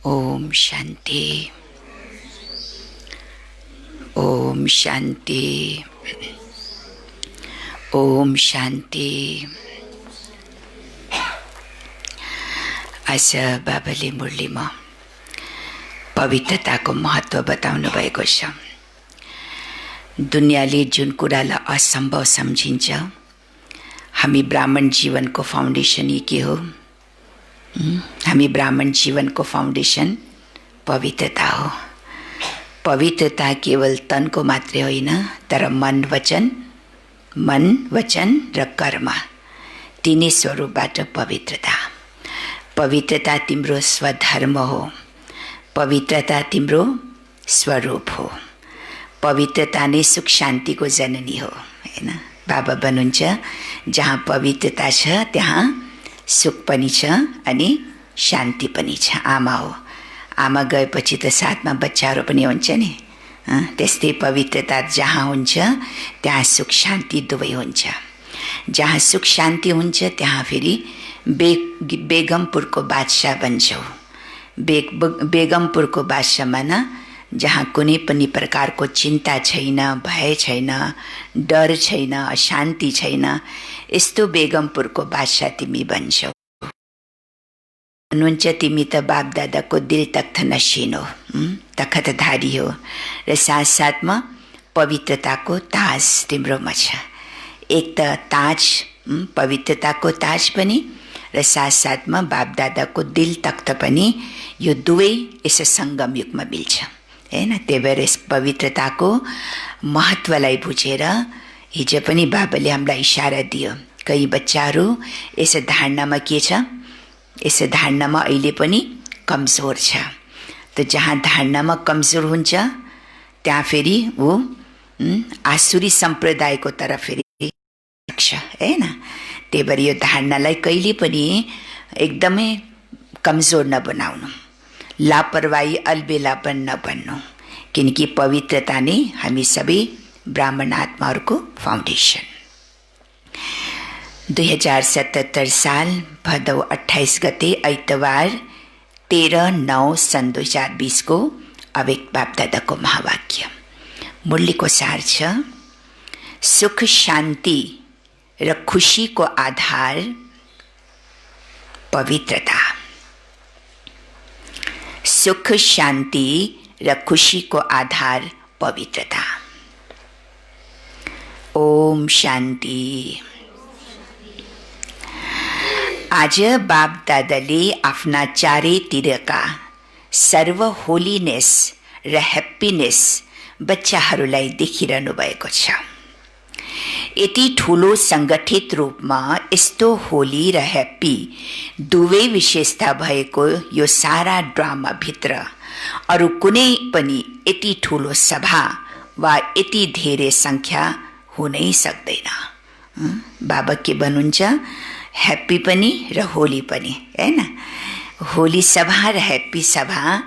ओम शांति, ओम शांति, ओम शांति। आज बाबाले मुरलीमा पवित्रताको महत्त्व बताउनु भएको छ। दुनियाँले जुन कुरालाई असम्भव सम्झिन्छ, हामी ब्राह्मण जीवनको फाउन्डेसन यी के हो? हामी ब्राह्मण जीवनको फाउन्डेसन पवित्रता हो। पवित्रता केवल तनको मात्रै होइन, तर मन वचन र कर्म तीनै स्वरूपबाट पवित्रता। पवित्रता तिम्रो स्वधर्म हो, पवित्रता तिम्रो स्वरूप हो। पवित्रता नै सुख शान्तिको जननी हो, हैन? बाबा भन्नुहुन्छ जहाँ पवित्रता छ त्यहाँ सुख पनि छ अनि शान्ति पनि छ। आमा हो, आमा गएपछि त साथमा बच्चाहरू पनि हुन्छ नि। त्यस्तै पवित्रता जहाँ हुन्छ त्यहाँ सुख शान्ति दुवै हुन्छ। जहाँ सुख शान्ति हुन्छ त्यहाँ फेरि बेगमपुरको बादशाह बन्छौ। बेगमपुरको बादशाह माना जहाँ कुनै पनि प्रकारको चिन्ता छैन, भय छैन, डर छैन, अशान्ति छैन, यस्तो बेगमपुरको बादशाह तिमी बन्छौ। भन्नुहुन्छ तिमी त बापदादाको दिल तख्त नशीन हो, तख्तधारी हो र साथसाथमा पवित्रताको ताज तिम्रोमा छ। एक त ताज, पवित्रताको ताज पनि र साथसाथमा बापदादाको दिल तख्त पनि, यो दुवै यस सङ्गम युगमा मिल्छ, हैन? त्यही भएर यस पवित्रताको महत्त्वलाई बुझेर हिजो पनि बाबाले हामीलाई इशारा दियो। कई बच्चाहरू यस धारणामा के छ, यस धारणामा अहिले पनि कमजोर छ। त जहाँ धारणामा कमजोर हुन्छ त्यहाँ फेरि ऊ आसुरी सम्प्रदायको तरफ फेरि सक्छ, हैन? त्यही भएर यो धारणालाई कहिले पनि एकदमै कमजोर नबनाउनु, लापरवाही अलबेलापन नबन्नु, किनकि पवित्रता नै हामी सबै ब्राह्मण आत्माहरूको फाउन्डेसन। 2077 साल भदौ 28 गते आइतबार 13/9 सन् 2020 को अव्यक्त बापदादाको महावाक्य। मुरलीको सार छ, सुख शान्ति र खुशीको आधार पवित्रता। सुख शान्ति र खुशीको आधार पवित्रता। ओम शान्ति। आज बाप दादाले आफ्ना चारैतिरका सर्व होलीनेस र ह्याप्पीनेस बच्चाहरूलाई देखिरहनु भएको छ। यति ठुलो सङ्गठित रूपमा यस्तो होली र ह्याप्पी दुवै विशेषता भएको यो सारा ड्रामाभित्र अरू कुनै पनि यति ठुलो सभा वा यति धेरै सङ्ख्या हुनै सक्दैन। बाबा के भन्नुहुन्छ, ह्याप्पी पनि र होली पनि, हैन? होली सभा र ह्याप्पी सभा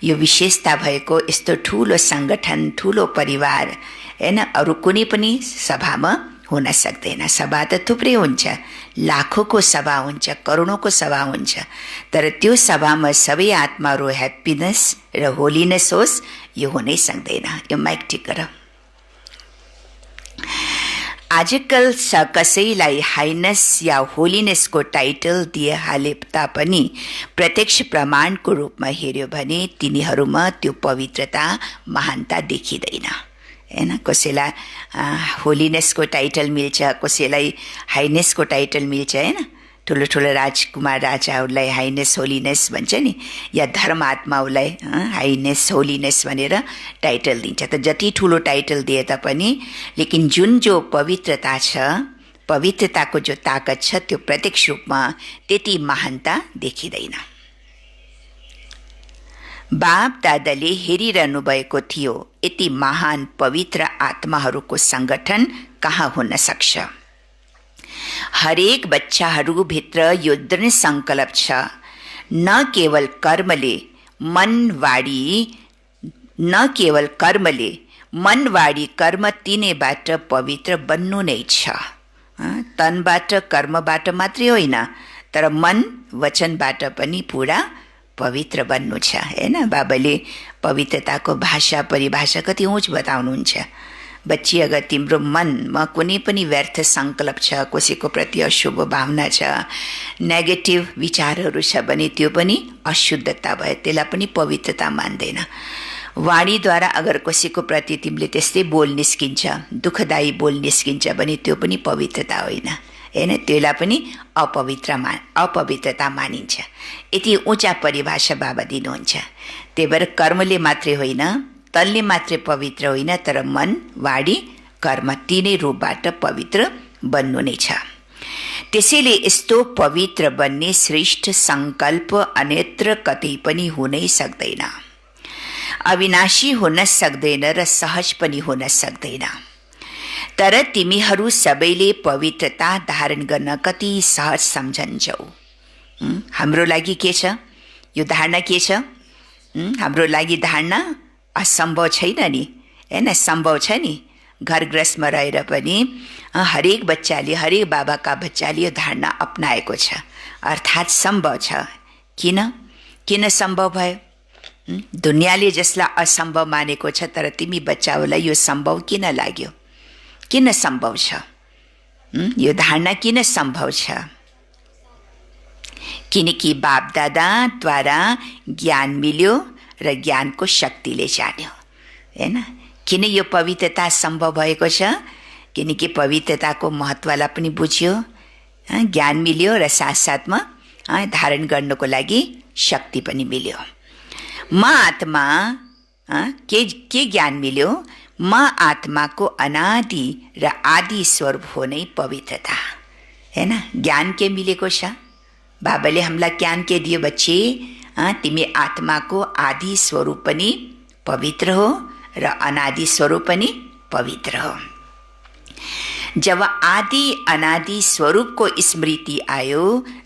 यो विशेषता भएको यस्तो ठुलो सङ्गठन, ठुलो परिवार, हैन? अरू कुनै पनि सभामा हुन सक्दैन। सभा त थुप्रै हुन्छ, लाखौँको सभा हुन्छ, करोडौँको सभा हुन्छ, तर त्यो सभामा सबै आत्माहरू ह्याप्पिनेस र होलीनेस होस्, यो हुनै सक्दैन। यो माइक ठिक गर। आजकल कसैलाई हाइनेस या होलीनेसको टाइटल दिइहाले तापनि प्रत्यक्ष प्रमाणको रूपमा हेऱ्यो भने तिनीहरूमा त्यो पवित्रता, महानता देखिँदैन, हैन? कसैलाई होलीनेसको टाइटल मिल्छ, कसैलाई हाइनेसको टाइटल मिल्छ, हैन? ठुलो ठुलो राजकुमार राजाहरूलाई हाइनेस होलीनेस भन्छ नि, या धर्म आत्माहरूलाई हाइनेस होलीनेस भनेर टाइटल दिन्छ। त जति ठुलो टाइटल दिए तापनि लेकिन जुन जो पवित्रता छ, पवित्रताको जो ताकत छ, त्यो प्रत्यक्ष रूपमा त्यति महानता देखिँदैन। बाप दादाले हेरिरहनु भएको थियो, यति महान पवित्र आत्माहरूको सङ्गठन कहाँ हुन सक्छ? हरेक बच्चाहरूभित्र यो दृढ सङ्कल्प छ, न केवल कर्मले मन वाणी कर्म तीनैबाट पवित्र बन्नु नै छ। तनबाट कर्मबाट मात्रै होइन, तर मन वचनबाट पनि पुरा पवित्र बन्नु छ। हैन, बाबाले पवित्रताको भाषा परिभाषा कति उँच बताउनुहुन्छ। बच्ची, अगर तिम्रो मनमा कुनै पनि व्यर्थ सङ्कल्प छ, कसैको प्रति अशुभ भावना छ, नेगेटिभ विचारहरू छ भने त्यो पनि अशुद्धता भयो, त्यसलाई पनि पवित्रता मान्दैन। वाणीद्वारा अगर कसैको प्रति तिमीले त्यस्तै बोल निस्किन्छ, दुःखदायी बोल निस्किन्छ भने त्यो पनि पवित्रता होइन। हैन, त्यसलाई पनि अपवित्रता मानिन्छ। यति उँचा परिभाषा बाबा दिनुहुन्छ। त्यही भएर कर्मले मात्रै होइन, तनले मात्रै पवित्र होइन, तर मन वाणी कर्म तीनै रूपबाट पवित्र बन्नु नै छ। त्यसैले यस्तो पवित्र बन्ने श्रेष्ठ सङ्कल्प अन्यत्र कतै पनि हुनै सक्दैन, अविनाशी हुन सक्दैन र सहज पनि हुन सक्दैन। तर तिमीहरू सबैले पवित्रता धारण गर्न कति सहज सम्झन्छौ। हाम्रो लागि के छ यो धारणा? के छ हाम्रो लागि धारणा? असम्भव छैन नि, हैन, सम्भव छ नि। घर गृहस्थमा रहेर पनि हरेक बच्चाले, हरेक बाबाका बच्चाले यो धारणा अपनाएको छ, अर्थात् सम्भव छ। किन सम्भव भयो? दुनियाँले जसलाई असम्भव मानेको छ, तर तिमी बच्चाहरूलाई यो सम्भव किन लाग्यो? किन सम्भव छ? यो धारणा किन सम्भव छ? किनकि बापदादाद्वारा ज्ञान मिल्यो र ज्ञानको शक्तिले जान्यो। हैन, किन यो पवित्रता सम्भव भएको छ? किनकि पवित्रताको महत्त्वलाई पनि बुझ्यो, ज्ञान मिल्यो र साथसाथमा धारण गर्नको लागि शक्ति पनि मिल्यो। म आत्मा के ज्ञान मिल्यो? म आत्माको अनादि र आदि स्वरूप हो नै पवित्रता। हैन, ज्ञान के मिलेको छ? बाबाले हामीलाई ज्ञान के दियो? बच्चे, तिमी आत्माको आदि स्वरूप पनि पवित्र हो र अनादि स्वरूप पनि पवित्र हो। जब आदि अनादि स्वरूपको स्मृति आयो,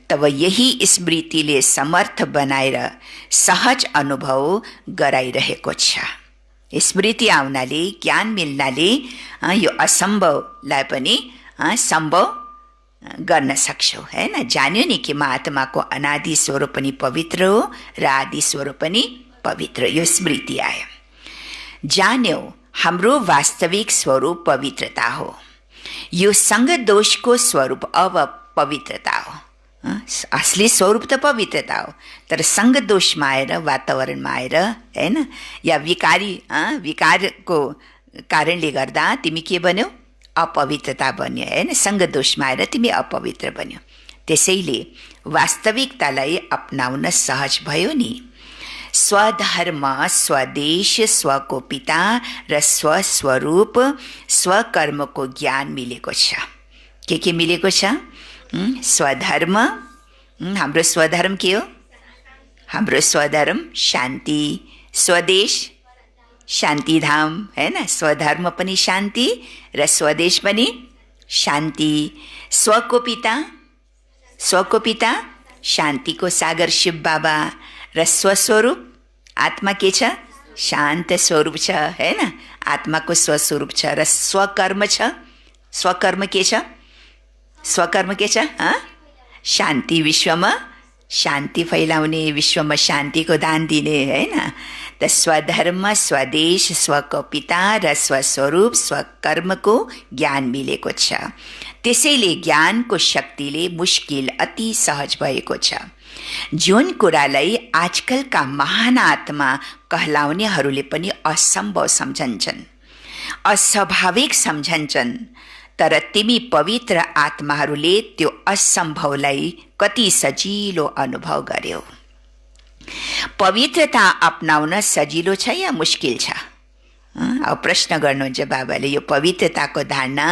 तब यही स्मृतिले समर्थ बनाएर सहज अनुभव गराइरहेको छ। स्मृति आउनाले, ज्ञान मिल्नाले यो असम्भवलाई पनि सम्भव गर्न सक्छौ। हैन, जान्यो नि कि म आत्माको अनादि स्वरूप पनि पवित्र हो र आदि स्वरूप पनि पवित्र। यो स्मृति आयो। जान्यौ हाम्रो वास्तविक स्वरूप पवित्रता हो। यो सङ्ग दोषको स्वरूप अब पवित्रता हो। असली स्वरूप त पवित्रता हो, तर सङ्ग दोषमा आएर, वातावरणमा आएर, हैन, या विकारको कारणले गर्दा तिमी के बन्यौ? अपवित्रता बन्यो। हैन, सङ्ग दोषमा आएर तिमी अपवित्र बन्यो। त्यसैले वास्तविकतालाई अपनाउन सहज भयो नि। स्वधर्म, स्वदेश, स्वको पिता र स्वस्वरूप, स्वकर्मको ज्ञान मिलेको छ। के मिलेको छ? स्वधर्म। हाम्रो स्वधर्म के हो? हाम्रो स्वधर्म शान्ति। स्वदेश शान्तिधाम। हैन, स्वधर्म पनि शान्ति र स्वदेश पनि शान्ति। स्वको पिता शान्तिको सागर शिव बाबा र स्वस्वरूप आत्मा के छ? शान्त स्वरूप छ। हैन, आत्माको स्वस्वरूप छ र स्वकर्म छ। स्वकर्म के छ? स्वकर्म के छ? शान्ति, विश्वमा शान्ति फैलाउने, विश्वमा शान्तिको दान दिने। हैन, त स्वधर्म, स्वदेश, स्वको पिता र स्वस्वरूप, स्वकर्मको ज्ञान मिलेको छ। त्यसैले ज्ञानको शक्तिले मुस्किल अति सहज भएको छ। जुन कुरालाई आजकलका महान आत्मा कहलाउनेहरूले पनि असम्भव सम्झन्छन्, अस्वाभाविक सम्झन्छन्, तर तिमी पवित्र आत्माहरूले त्यो असम्भवलाई कति सजिलो अनुभव गर्यौ। पवित्रता अपनाउन सजिलो छ या मुस्किल छ? अब प्रश्न गर्नुहुन्छ बाबाले, यो पवित्रताको धारणा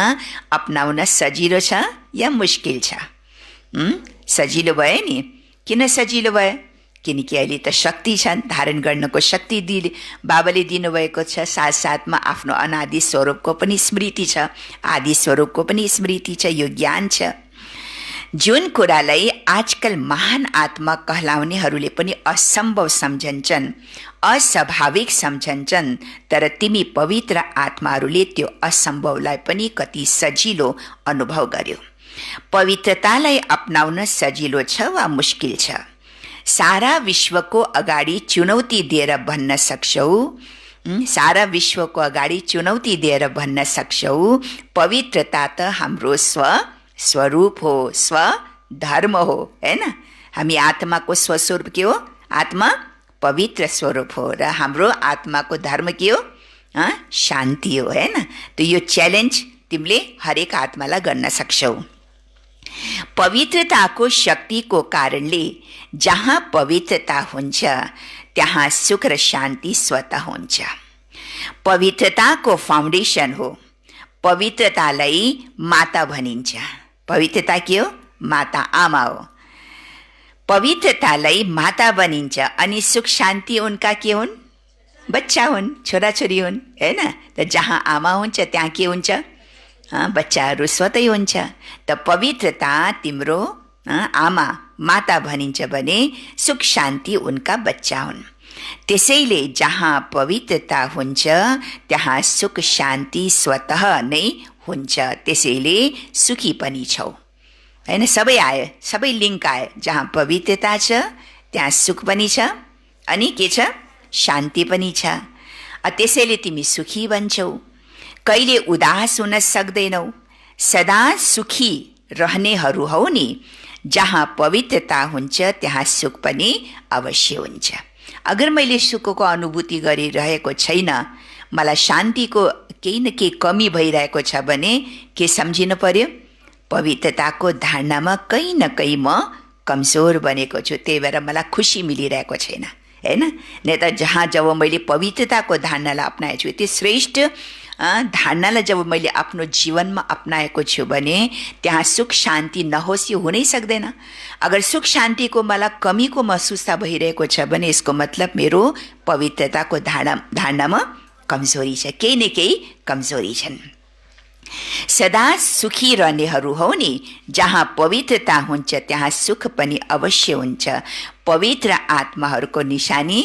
अपनाउन सजिलो छ या मुस्किल छ? सजिलो भयो नि। किन सजिलो भयो? किनकि अहिले त शक्ति छ, धारण गर्नको शक्ति बाबाले दिनुभएको छ। साथसाथमा आफ्नो अनादि स्वरूपको पनि स्मृति छ, आदि स्वरूपको पनि स्मृति छ, यो ज्ञान छ। जुन कुरालाई आजकल महान आत्मा कहलाउनेहरूले पनि असम्भव सम्झन्छन्, अस्वाभाविक सम्झन्छन्, तर तिमी पवित्र आत्माहरूले त्यो असम्भवलाई पनि कति सजिलो अनुभव गर्यो। पवित्रतालाई अपनाउन सजिलो छ वा मुस्किल छ? सारा विश्वको अगाडि चुनौती दिएर भन्न सक्छौ, सारा विश्वको अगाडि चुनौती दिएर भन्न सक्छौ, पवित्रता त हाम्रो स्वरूप हो, स्वधर्म हो, हैन? हामी आत्माको स्वस्वरूप के हो? आत्मा पवित्र स्वरूप हो र हाम्रो आत्माको धर्म के हो? शान्ति हो, हैन? त यो च्यालेन्ज तिमीले हरेक आत्मालाई गर्न सक्छौ। पवित्रताको शक्तिको कारणले जहाँ पवित्रता हुन्छ त्यहाँ सुख र शान्ति स्वतः हुन्छ। पवित्रताको फाउन्डेसन हो। पवित्रतालाई माता भनिन्छ। पवित्रता के हो? माता, आमा हो। पवित्रतालाई माता भनिन्छ अनि सुख शान्ति उनका के हुन्? बच्चा हुन्, छोराछोरी हुन्, हैन? त जहाँ आमा हुन्छ त्यहाँ के हुन्छ? बच्चाहरू स्वतै हुन्छ। त पवित्रता तिम्रो आमा, माता भनिन्छ भने सुख शान्ति उनका बच्चा हुन्। त्यसैले जहाँ पवित्रता हुन्छ त्यहाँ सुख शान्ति स्वतः नै हुन्छ। त्यसैले सुखी पनि छौ, हैन? सबै आयो, सबै लिङ्क आयो। जहाँ पवित्रता छ त्यहाँ सुख पनि छ अनि के छ? शान्ति पनि छ। त्यसैले तिमी सुखी बन्छौ, कहिले उदास हुन सक्दैनौ। सदा सुखी रहनेहरू हौ नि। जहाँ पवित्रता हुन्छ त्यहाँ सुख पनि अवश्य हुन्छ। अगर मैले सुखको अनुभूति गरिरहेको छैन, मलाई शान्तिको केही न केही कमी भइरहेको छ भने के सम्झिनु पर्यो? पवित्रताको धारणामा कहीँ न कहीँ म कमजोर बनेको छु, त्यही भएर मलाई खुसी मिलिरहेको छैन, हैन? नै त जहाँ जब मैले पवित्रताको धारणालाई अपनाएको छु, त्यो श्रेष्ठ धारणालाई जब मैले आफ्नो जीवनमा अपनाएको छु भने त्यहाँ सुख शान्ति नहोस् यो हुनै सक्दैन। अगर सुख शान्तिको मलाई कमीको महसुस भइरहेको छ भने यसको मतलब मेरो पवित्रताको धारणामा कमजोरी छ, केही न केही कमजोरी छन्। सदा सुखी रहनेहरू हौ नि। जहाँ पवित्रता हुन्छ त्यहाँ सुख पनि अवश्य हुन्छ। पवित्र आत्माहरूको निशानी,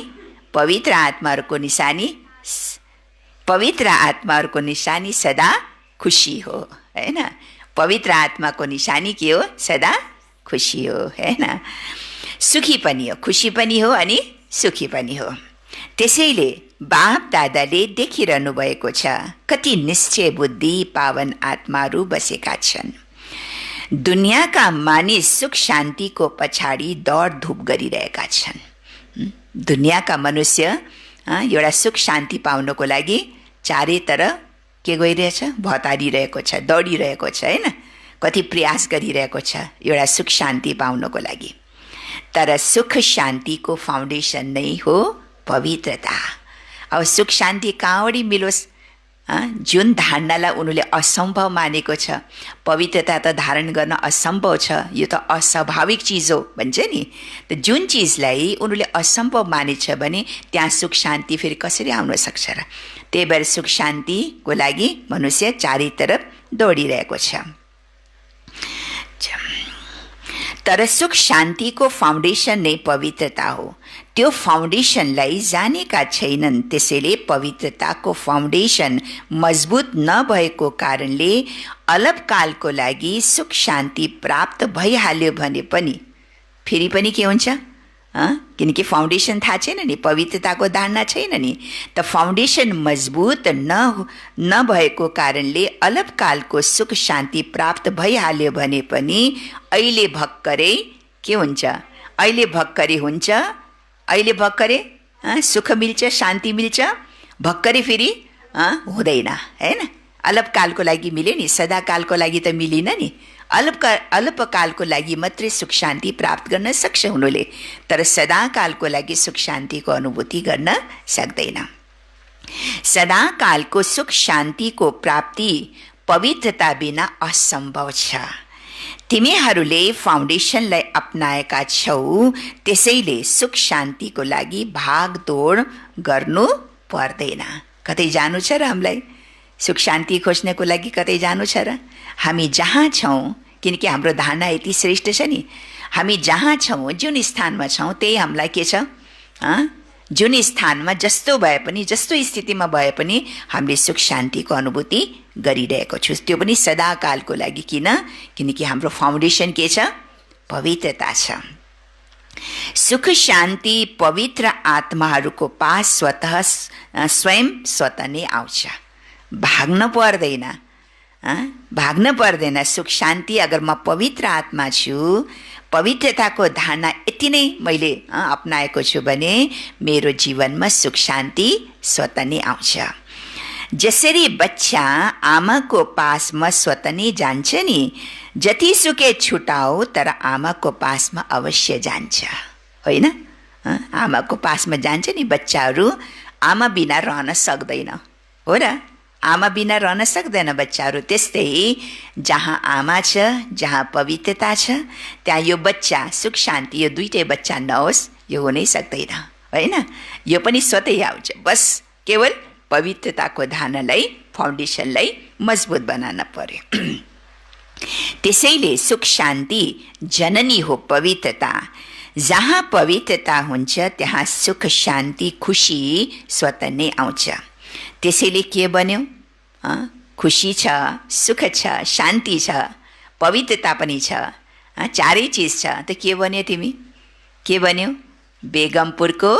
पवित्र आत्माहरूको निशानी, पवित्र आत्माहरूको निशानी सदा खुशी हो, हैन? पवित्र आत्माको निशानी के हो? सदा खुशी हो, हैन? सुखी पनि हो, खुशी पनि हो अनि सुखी पनि हो। त्यसैले बाप दादाले देखिरहनु भएको छ कति निश्चय बुद्धि पावन आत्माहरू बसेका छन्। दुनियाँका मानिस सुख शान्तिको पछाडि दौडधुप गरिरहेका छन्। दुनियाँका मनुष्य एउटा सुख शान्ति पाउनको लागि चारैतिर के गइरहेछ? भतारिरहेको छ, दौडिरहेको छ, हैन? कति प्रयास गरिरहेको छ एउटा सुख शान्ति पाउनको लागि। तर सुख शान्तिको फाउन्डेसन नै हो पवित्रता। अब सुख शान्ति कहाँबाट मिलोस्? जुन धारणालाई उनीहरूले असम्भव मानेको छ, पवित्रता त धारण गर्न असम्भव छ, यो त अस्वाभाविक चिज हो भन्छ नि। त जुन चिजलाई उनीहरूले असम्भव मानेछ भने त्यहाँ सुख शान्ति फेरि कसरी आउन सक्छ र? त्यही भएर सुख शान्तिको लागि मनुष्य चारैतर्फ दौडिरहेको छ। तर सुख शान्तिको फाउन्डेसन नै पवित्रता हो। त्यो फाउन्डेसनलाई जानेका छैनन्। त्यसैले पवित्रताको फाउन्डेसन मजबुत नभएको कारणले अल्पकालको लागि सुख शान्ति प्राप्त भइहाल्यो भने पनि फेरि पनि के हुन्छ? किनकि फाउन्डेसन थाहा छैन नि, पवित्रताको धारणा छैन नि। त फाउन्डेसन मजबुत नभएको कारणले अल्पकालको सुख शान्ति प्राप्त भइहाल्यो भने पनि अहिले भर्खरै के हुन्छ? अहिले भर्खरै हुन्छ, अहिले भर्खरै सुख मिल्छ, शान्ति मिल्छ, भर्खरै फेरि हुँदैन, हैन? अल्पकालको लागि मिल्यो नि, सदाकालको लागि त मिलिन नि। अल्पकालको लागि मात्रै सुख शान्ति प्राप्त गर्न सक्छ उनीहरूले, तर सदाकालको लागि सुख शान्तिको अनुभूति गर्न सक्दैन। सदाकालको सुख शान्तिको प्राप्ति पवित्रता बिना असम्भव छ। तिमीहरूले फाउन्डेसनलाई अपनाएका छौ, त्यसैले सुख शान्तिको लागि भागदौड गर्नु पर्दैन। कतै जानु छ र हामीलाई? सुख शान्ति खोज्नको लागि कतै जानु छ र? हामी जहाँ छौँ किनकि हाम्रो धारणा यति श्रेष्ठ छ नि, हामी जहाँ छौँ, जुन स्थानमा छौँ, त्यही हामीलाई के छ, जुन स्थानमा जस्तो भए पनि, जस्तो स्थितिमा भए पनि हामीले सुख शान्तिको अनुभूति गरिरहेको छु, त्यो पनि सदाकालको लागि। किनकि हाम्रो फाउन्डेसन के छ, पवित्रता छ। सुख शान्ति पवित्र आत्माहरूको पास स्वयं स्वतः नै आउँछ, भाग्न पर्दैन। सुख शान्ति अगर म पवित्र आत्मा छु, पवित्रताको धारणा यति नै मैले अपनाएको छु भने मेरो जीवनमा सुख शान्ति स्वतः नै आउँछ। जसरी बच्चा आमाको पासमा स्वतः नै जान्छ नि, जतिसुकै छुटाओ तर आमाको पासमा अवश्य जान्छ, होइन? आमाको पासमा जान्छ नि बच्चाहरू, आमा बिना रहन सक्दैन, हो र? आमा बिना रहन सक्दैन बच्चाहरू। त्यस्तै जहाँ आमा छ, जहाँ पवित्रता छ, त्यहाँ यो बच्चा सुख शान्ति, यो दुईटै बच्चा नहोस्, यो हुनै सक्दैन, होइन? यो पनि स्वतै आउँछ, बस केवल पवित्रताको धारणालाई, फाउन्डेसनलाई मजबुत बनाउन पर्यो। त्यसैले सुख शान्ति जननी हो पवित्रता। जहाँ पवित्रता हुन्छ त्यहाँ सुख शान्ति खुसी स्वतः नै आउँछ। त्यसैले के बन्यो? खुसी छ, सुख छ, शान्ति छ, पवित्रता पनि छ, चारै चिज छ। त के बन्यो तिमी? के बन्यो? बेगमपुरको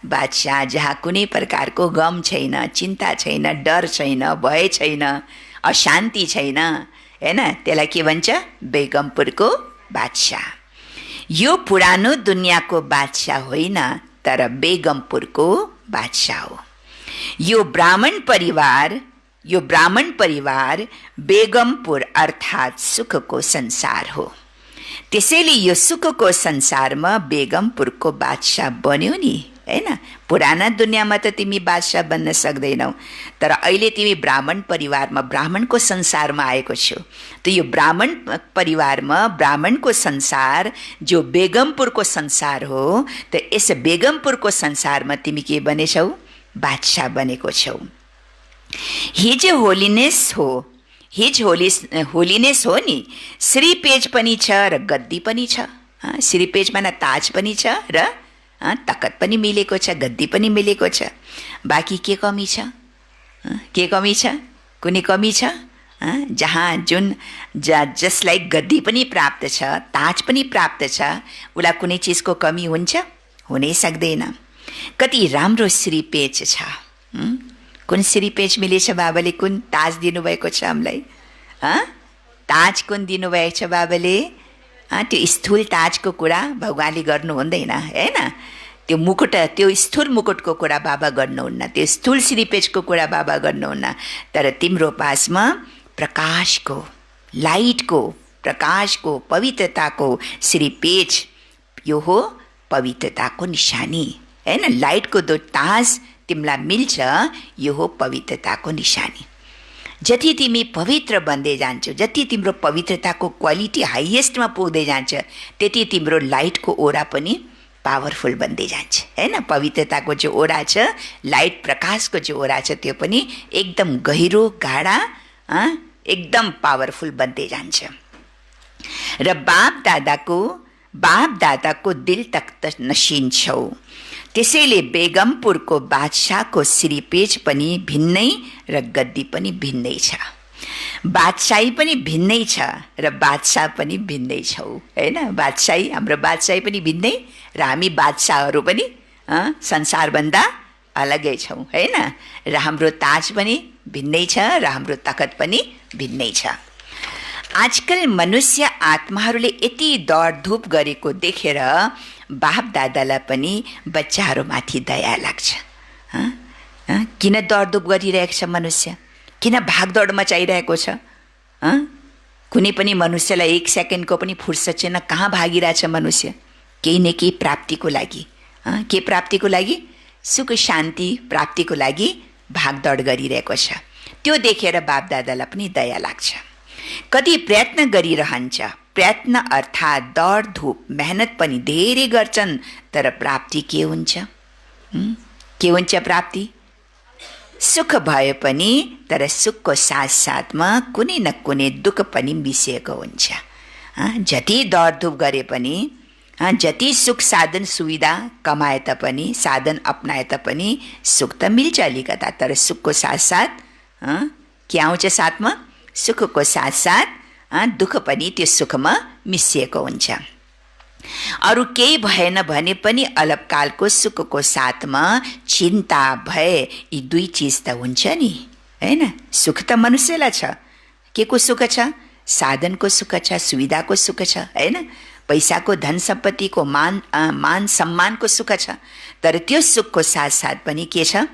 बादशाह, जहाँ कुनै प्रकारको गम छैन, चिन्ता छैन, डर छैन, भय छैन, अशान्ति छैन, हैन? त्यसलाई के भन्छ? बेगमपुरको बादशाह। यो पुरानो दुनियाँको बादशाह होइन, तर बेगमपुरको बादशाह हो। यो ब्राह्मण परिवार बेगमपुर अर्थात् सुखको संसार हो। त्यसैले यो सुखको संसारमा बेगमपुरको बादशाह बन्यो नि, हैन? पुराना दुनियाँमा त तिमी बादशाह बन्न सक्दैनौ, तर अहिले तिमी ब्राह्मण परिवारमा, ब्राह्मणको संसारमा आएको छौ। त यो ब्राह्मण परिवारमा, ब्राह्मणको संसार जो बेगमपुरको संसार हो, त यस बेगमपुरको संसारमा तिमी के बनेछौ? बादशाह बनेको छौ। हिज होलिनेस हो नि, श्री पेज पनि छ र गद्दी पनि छ। श्री पेज माना ताज पनि छ र तकत पनि मिलेको छ, गद्दी पनि मिलेको छ। बाँकी के कमी छ? के कमी छ? कुनै कमी छ? जसलाई गद्दी पनि प्राप्त छ, ताज पनि प्राप्त छ, उसलाई कुनै चिजको कमी हुन्छ? हुनै सक्दैन। कति राम्रो श्री पेज छ। कुन श्री पेज मिलेछ बाबाले? कुन ताज दिनुभएको छ हामीलाई? ताज कुन दिनुभएको छ बाबाले? त्यो स्थूल ताजको कुरा भगवानले गर्नु हुँदैन, हैन? त्यो मुकुट, त्यो स्थूल मुकुटको कुरा बाबा गर्नुहुन्न, त्यो स्थूल श्री पेजको कुरा बाबा गर्नुहुन्न। तर तिम्रो पासमा प्रकाशको, लाइटको, प्रकाशको, पवित्रताको श्री पेज, यो हो पवित्रताको निशानी, हैन? लाइटको जो ताज तिमीलाई मिल्छ, यो हो पवित्रताको निशानी। जति तिमी पवित्र बन्दै जान्छौ, जति तिम्रो पवित्रताको क्वालिटी हाइएस्टमा पुग्दै जान्छ, त्यति तिम्रो लाइटको ओरा पनि पावरफुल बन्दै जान्छ, हैन? पवित्रताको जो ओरा छ, लाइट प्रकाशको जो ओरा छ, त्यो पनि एकदम गहिरो, गाढा, एकदम पावरफुल बन्दै जान्छ। र बाप दादाको दिल तक त नसिन्छौ। त्यसैले बेगमपुरको बादशाहको श्री पेज पनि भिन्नै र गद्दी पनि भिन्नै छ। बादशाही पनि भिन्नै छ र बादशाह पनि भिन्नै छौ, हैन? बादशाही, हाम्रो बादशाही पनि भिन्नै र हामी बादशाहहरू पनि संसारभन्दा अलगै छौँ, हैन? र हाम्रो ताज पनि भिन्नै छ र हाम्रो तखत पनि भिन्नै छ। आजकल मनुष्य आत्माहरूले यति दौडधुप गरेको देखेर बाप दादालाई पनि बच्चाहरूमाथि दया लाग्छ। किन दौडधुप गरिरहेको छ मनुष्य? किन भागदौड मचाइरहेको छ? कुनै पनि मनुष्यलाई एक सेकेन्डको पनि फुर्सद छैन। कहाँ भागिरहेछ मनुष्य? केही न केही प्राप्तिको लागि। के प्राप्तिको लागि? सुख शान्ति प्राप्तिको लागि भागदौड गरिरहेको छ। त्यो देखेर बाप दादालाई पनि दया लाग्छ। कति प्रयत्न गरिरहन्छ, प्रयत्न अर्थात् दौडधुप, मेहनत पनि धेरै गर्छन्, तर प्राप्ति के हुन्छ? के हुन्छ प्राप्ति? सुख भए पनि, तर सुखको साथसाथमा कुनै न कुनै दुःख पनि मिसिएको हुन्छ। जति दौडधुप गरे पनि जति सुख साधन सुविधा कमाए तापनि साधन अपनाए तापनि सुख त मिल्छ अलिकता, तर सुखको साथसाथ के आउँछ साथमा? सुखको साथसाथ दुःख पनि त्यो सुखमा मिसिएको हुन्छ। अरू केही भएन भने पनि अल्पकालको सुखको साथमा चिन्ता भय यी दुई चिज त हुन्छ नि, हैन? सुख त मनुष्यलाई छ, के को सुख छ? साधनको सुख छ, सुविधाको सुख छ, हैन? पैसाको धन सम्पत्तिको मान सम्मानको सुख छ। तर त्यो सुखको साथसाथ पनि के छ?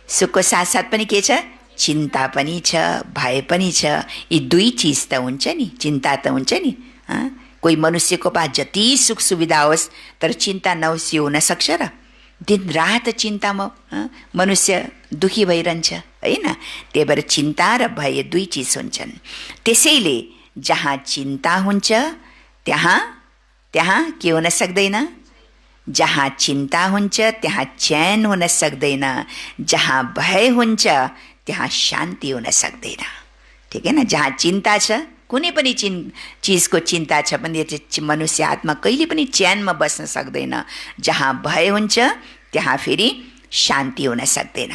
सुखको साथसाथ पनि के छ? चिन्ता पनि छ, भय पनि छ। यी दुई चिज त हुन्छ नि, चिन्ता त हुन्छ नि। कोही मनुष्यको पास जति सुख सुविधा होस् तर चिन्ता नहोस्, यो हुन सक्छ र? दिन रात चिन्तामा मनुष्य दुखी भइरहन्छ, हैन? त्यही भएर चिन्ता र भय दुई चिज हुन्छन्। त्यसैले जहाँ चिन्ता हुन्छ त्यहाँ के हुन सक्दैन? जहाँ चिन्ता हुन्छ त्यहाँ चैन हुन सक्दैन, जहाँ भय हुन्छ त्यहाँ शान्ति हुन सक्दैन। ठिक है न? जहाँ चिन्ता छ, कुनै पनि चिजको चिन्ता छ भने मनुष्य आत्मा कहिले पनि चैनमा बस्न सक्दैन। जहाँ भय हुन्छ त्यहाँ फेरि शान्ति हुन सक्दैन।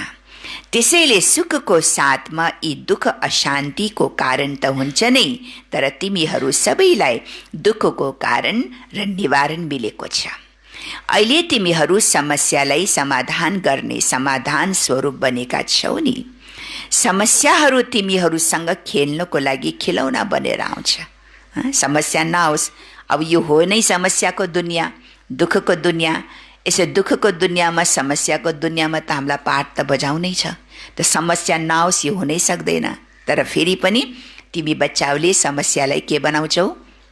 त्यसैले सुखको साथमा यी दुःख अशान्तिको कारण त हुन्छ नै, तर तिमीहरू सबैलाई दुःखको कारण र निवारण मिलेको छ। अहिले तिमीहरू समस्यालाई समाधान गर्ने समाधान स्वरूप बनेका छौ नि। समस्याहरू तिमीहरूसँग खेल्नको लागि खिलौना बनेर आउँछ। समस्या नहोस्, अब यो हो नै समस्याको दुनियाँ, दुःखको दुनियाँ। यसो दुःखको दुनियाँमा समस्याको दुनियाँमा त हामीलाई पाठ त बजाउनै छ। त समस्या नहोस् यो हुनै सक्दैन। तर फेरि पनि तिमी बच्चाहरूले समस्यालाई के बनाउँछौ?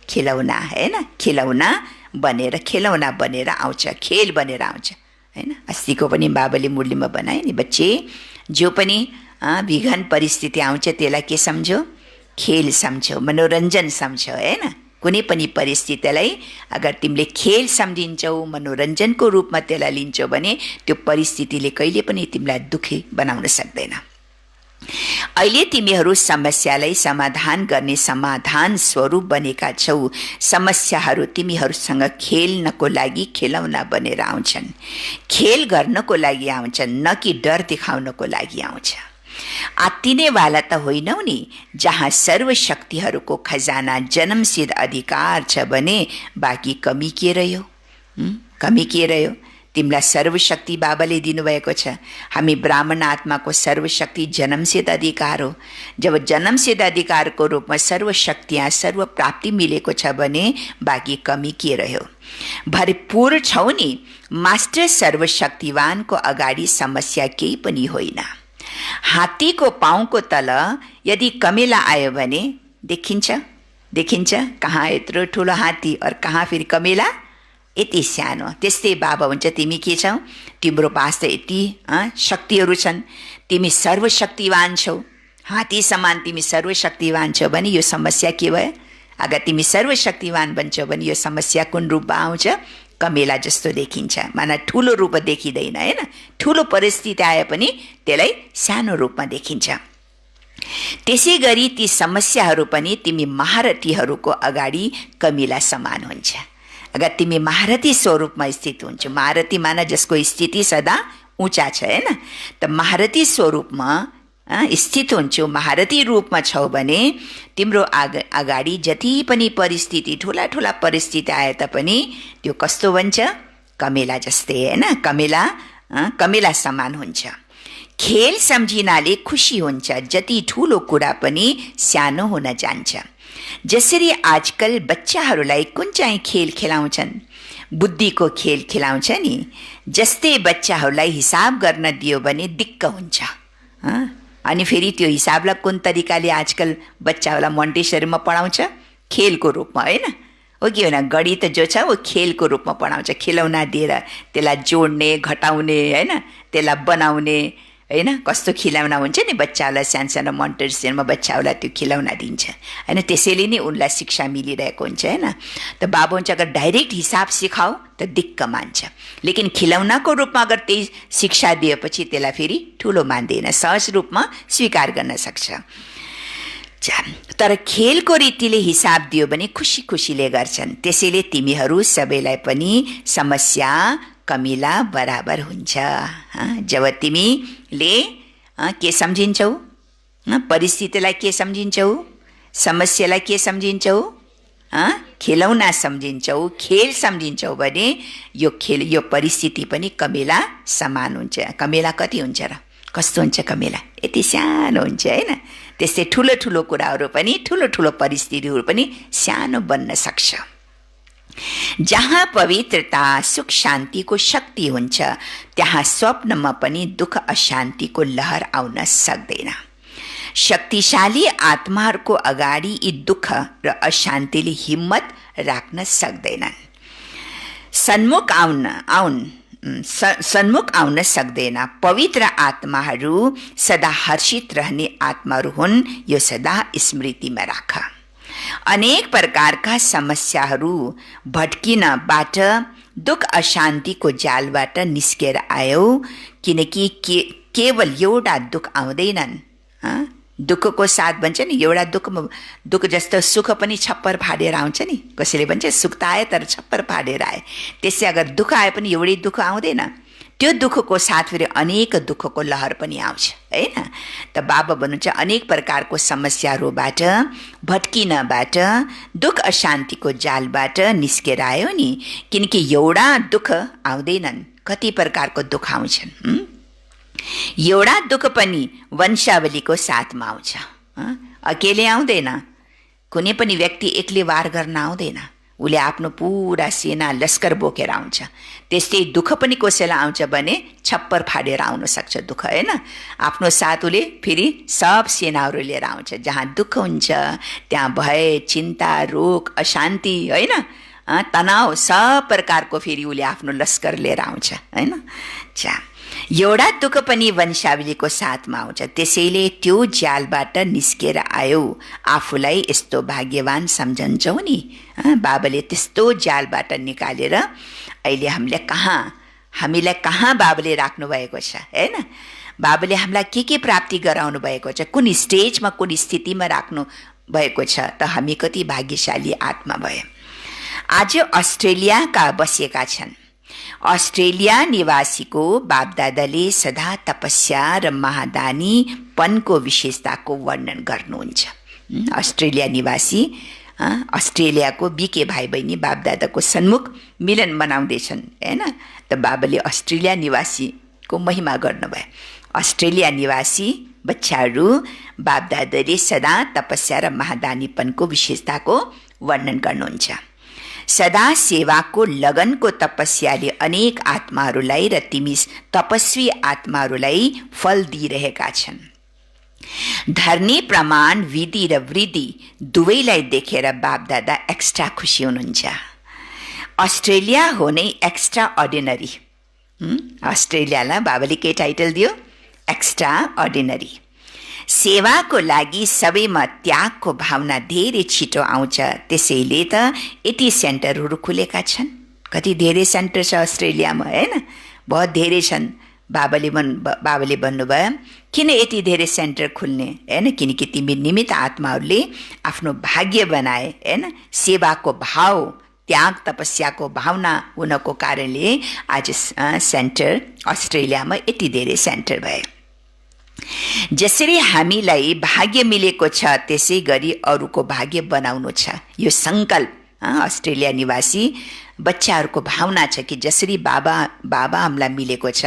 खिलौना, हैन? खिलौना बनेर आउँछ, खेल बनेर आउँछ, हैन? अस्तिको पनि बाबाले मुरलीमा बनाए नि, बच्चे जो पनि विघन परिस्थिति आउँछ त्यसलाई के सम्झो? खेल सम्झो, मनोरञ्जन सम्झो, हैन? कुनै पनि परिस्थितिलाई अगर तिमीले खेल सम्झिन्छौ, मनोरञ्जनको रूपमा त्यसलाई लिन्छौ भने त्यो परिस्थितिले कहिले पनि तिमीलाई दुखी बनाउन सक्दैन। अहिले तिमीहरू समस्यालाई समाधान गर्ने समाधान स्वरूप बनेका छौ। समस्याहरू तिमीहरूसँग खेल्नको लागि खिलौना बनेर आउँछन्, खेल गर्नको लागि आउँछन्, न कि डर देखाउनको लागि आउँछ। आत्तिने वाला त होइनौ नि। जहाँ सर्वशक्तिहरूको खजाना जन्मसिद्ध अधिकार छ भने बाँकी कमी के रह्यो? कमी के रह्यो? तिमीलाई सर्वशक्ति बाबाले दिनुभएको छ। हामी ब्राह्मण आत्माको सर्वशक्ति जन्मसिद्ध अधिकार हो। जब जन्मसिद्ध अधिकारको रूपमा सर्वशक्तियाँ सर्व प्राप्ति मिलेको छ भने बाँकी कमी के रह्यो? भरपूर छौ नि। मास्टर सर्वशक्तिवानको अगाडि समस्या केही पनि होइन। हात्तीको पाउको तल यदि कमेला आयो भने देखिन्छ कहाँ यत्रो ठुलो हात्ती और कहाँ फेरि कमेला यति सानो। त्यस्तै बाबा हुन्छ, तिमी के छौ? तिम्रो पास त यति शक्तिहरू छन्, तिमी सर्वशक्तिवान छौ, हात्ती समान तिमी सर्वशक्तिवान छौ भने यो समस्या के भयो? अगर तिमी सर्वशक्तिवान बन्छौ भने यो समस्या कुन रूपमा आउँछ? कमेला जस्तो देखिन्छ, माना ठुलो रूप देखिँदैन, हैन? ठुलो परिस्थिति आए पनि त्यसलाई सानो रूपमा देखिन्छ। त्यसै गरी ती समस्याहरू पनि तिमी महारथीहरूको अगाडि कमेला समान हुन्छ। अगर तिमी महारथी स्वरूपमा स्थित हुन्छौ, महारथी माना जसको स्थिति सदा ऊँचा छ, हैन? त महारथी स्वरूपमा स्थित हुन्छौ, महारथी रूपमा छौ भने तिम्रो अगाडि जति पनि परिस्थिति ठुला ठुला परिस्थिति आए तापनि त्यो कस्तो बन्छ? कमेला जस्तै, हैन? कमेला समान हुन्छ। खेल सम्झिनाले खुसी हुन्छ, जति ठुलो कुरा पनि सानो हुन जान्छ। जसरी आजकल बच्चाहरूलाई कुन चाहिँ खेल खेलाउँछन्? बुद्धिको खेल खेलाउँछ नि। जस्तै बच्चाहरूलाई हिसाब गर्न दियो भने दिक्क हुन्छ। अनि फेरि त्यो हिसाबलाई कुन तरिकाले आजकल बच्चाहरूलाई मोन्टेसरीमा पढाउँछ? खेलको रूपमा, होइन? हो कि होइन? गणित जो छ वो खेलको रूपमा पढाउँछ, खिलौना दिएर त्यसलाई जोड्ने, घटाउने, होइन? त्यसलाई बनाउने, होइन? कस्तो खिलौना हुन्छ नि बच्चाहरूलाई, सानो मोन्टेसरीमा बच्चाहरूलाई त्यो खिलौना दिन्छ, होइन? त्यसैले नै उनलाई शिक्षा मिलिरहेको हुन्छ, होइन? त बाबु हुन्छ अगर डाइरेक्ट हिसाब सिकाऊ त दिक्क मान्छ, लेकिन खिलौनाको रूपमा अगर त्यही शिक्षा दिएपछि त्यसलाई फेरि ठुलो मान्दैन, सहज रूपमा स्वीकार गर्न सक्छ। तर खेलको रीतिले हिसाब दियो भने खुसी खुसीले गर्छन्। त्यसैले तिमीहरू सबैलाई पनि समस्या कमिला बराबर हुन्छ। जब तिमीले के सम्झिन्छौ, परिस्थितिलाई के सम्झिन्छौ, समस्यालाई के सम्झिन्छौ, खेलौना सम्झिन्छौ, खेल सम्झिन्छौ भने यो खेल यो परिस्थिति पनि कमेला समान हुन्छ। कमेला कति हुन्छ र, कस्तो हुन्छ कमेला? यति सानो हुन्छ हैन। त्यस्तै ठुलो ठुलो कुराहरू पनि, ठुलो ठुलो परिस्थितिहरू पनि सानो बन्न सक्छ। जहाँ पवित्रता सुख शान्तिको शक्ति हुन्छ त्यहाँ स्वप्नमा पनि दुःख अशान्तिको लहर आउन सक्दैन। शक्तिशाली आत्माहरूको अगाडि यी दुःख र अशान्तिले हिम्मत राख्न सक्दैनन्। सन्मुख आउन सक्दैन। पवित्र आत्माहरू सदा हर्षित रहने आत्माहरू हुन्। यो सदा स्मृतिमा राख। अनेक प्रकारका समस्याहरू भड्किनबाट, दुःख अशान्तिको जालबाट निस्केर आयौ, किनकि केवल एउटा दुःख आउँदैनन्। दुःखको साथ भन्छ नि, एउटा दुःख जस्तो सुख पनि छप्पर फाडेर आउँछ नि। कसैले भन्छ सुख त आए तर छप्पर फाडेर आए। त्यसै अगर दुःख आए पनि एउटै दुःख आउँदैन, त्यो दुःखको साथ फेरि अनेक दुःखको लहर पनि आउँछ हैन। त बाबा भन्नुहुन्छ अनेक प्रकारको समस्याहरूबाट, भट्किनबाट, दुःख अशान्तिको जालबाट निस्केर आयो नि, किनकि एउटा दुःख आउँदैनन्, कति प्रकारको दुःख आउँछन्। एउटा दुःख पनि वंशावलीको साथमा आउँछ। अकेले आउँदैन। कुनै पनि व्यक्ति एक्लै वार गर्न आउँदैन। उसले आफ्नो पुरा सेना लस्कर बोकेर आउँछ। त्यस्तै दुःख पनि कसैलाई आउँछ भने छप्पर फाडेर आउन सक्छ दुःख हैन। आफ्नो साथ उसले फेरि सब सेनाहरू लिएर आउँछ। जहाँ दुःख हुन्छ त्यहाँ भय, चिन्ता, रोग, अशान्ति हैन, तनाव, सब प्रकारको फेरि उसले आफ्नो लस्कर लिएर आउँछ हैन। एउटा दुःख पनि वंशावलीको साथमा आउँछ। त्यसैले त्यो जालबाट निस्केर आयो। आफूलाई यस्तो भाग्यवान सम्झन्छौ नि। बाबाले त्यस्तो जालबाट निकालेर अहिले हामीलाई कहाँ बाबाले राख्नु भएको छ हैन। बाबाले हामीलाई के प्राप्ति गराउनु भएको छ, कुन स्टेजमा, कुन स्थितिमा राख्नु भएको छ, त हामी कति भाग्यशाली आत्मा भए। आज अस्ट्रेलियाका बसेका छन्। अस्ट्रेलिया निवासीको बापदादाले सदा तपस्या र महादानीपनको विशेषताको वर्णन गर्नुहुन्छ। अस्ट्रेलिया निवासी, अस्ट्रेलियाको बीके भाइ बहिनी बापदादाको सन्मुख मिलन मनाउँदैछन् हैन। त बाबाले अस्ट्रेलिया निवासीको महिमा गर्नुभयो। अस्ट्रेलिया निवासी बच्चाहरू बापदादाले सदा तपस्या र महादानीपनको विशेषताको वर्णन गर्नुहुन्छ। सदा सेवाको लगनको तपस्याले अनेक आत्माहरूलाई र तिमी तपस्वी आत्माहरूलाई फल दिइरहेका छन्। धर्नी, प्रमाण, विधि र वृद्धि दुवैलाई देखेर बापदादा एक्स्ट्रा खुसी हुनुहुन्छ। अस्ट्रेलिया हो नै एक्स्ट्रा अर्डिनरी। अस्ट्रेलियालाई बाबाले के टाइटल दियो? Extra ordinary. सेवाको लागि सबैमा त्यागको भावना धेरै छिटो आउँछ। त्यसैले त यति सेन्टरहरू खुलेका छन्। कति धेरै सेन्टर छ अस्ट्रेलियामा हैन, बहुत धेरै छन्। बाबाले भन्नुभयो किन यति धेरै सेन्टर खुल्ने हैन, किनकि तिमी निमित्त आत्माहरूले आफ्नो भाग्य बनाए हैन। सेवाको भाव, त्याग, तपस्याको भावना हुनको कारणले आज सेन्टर अस्ट्रेलियामा यति धेरै सेन्टर भए। जसरी हामीलाई भाग्य मिलेको छ त्यसै गरी अरूको भाग्य बनाउनु छ, यो संकल्प अस्ट्रेलिया निवासी बच्चाहरूको भावना छ कि जसरी बाबा हामीलाई मिलेको छ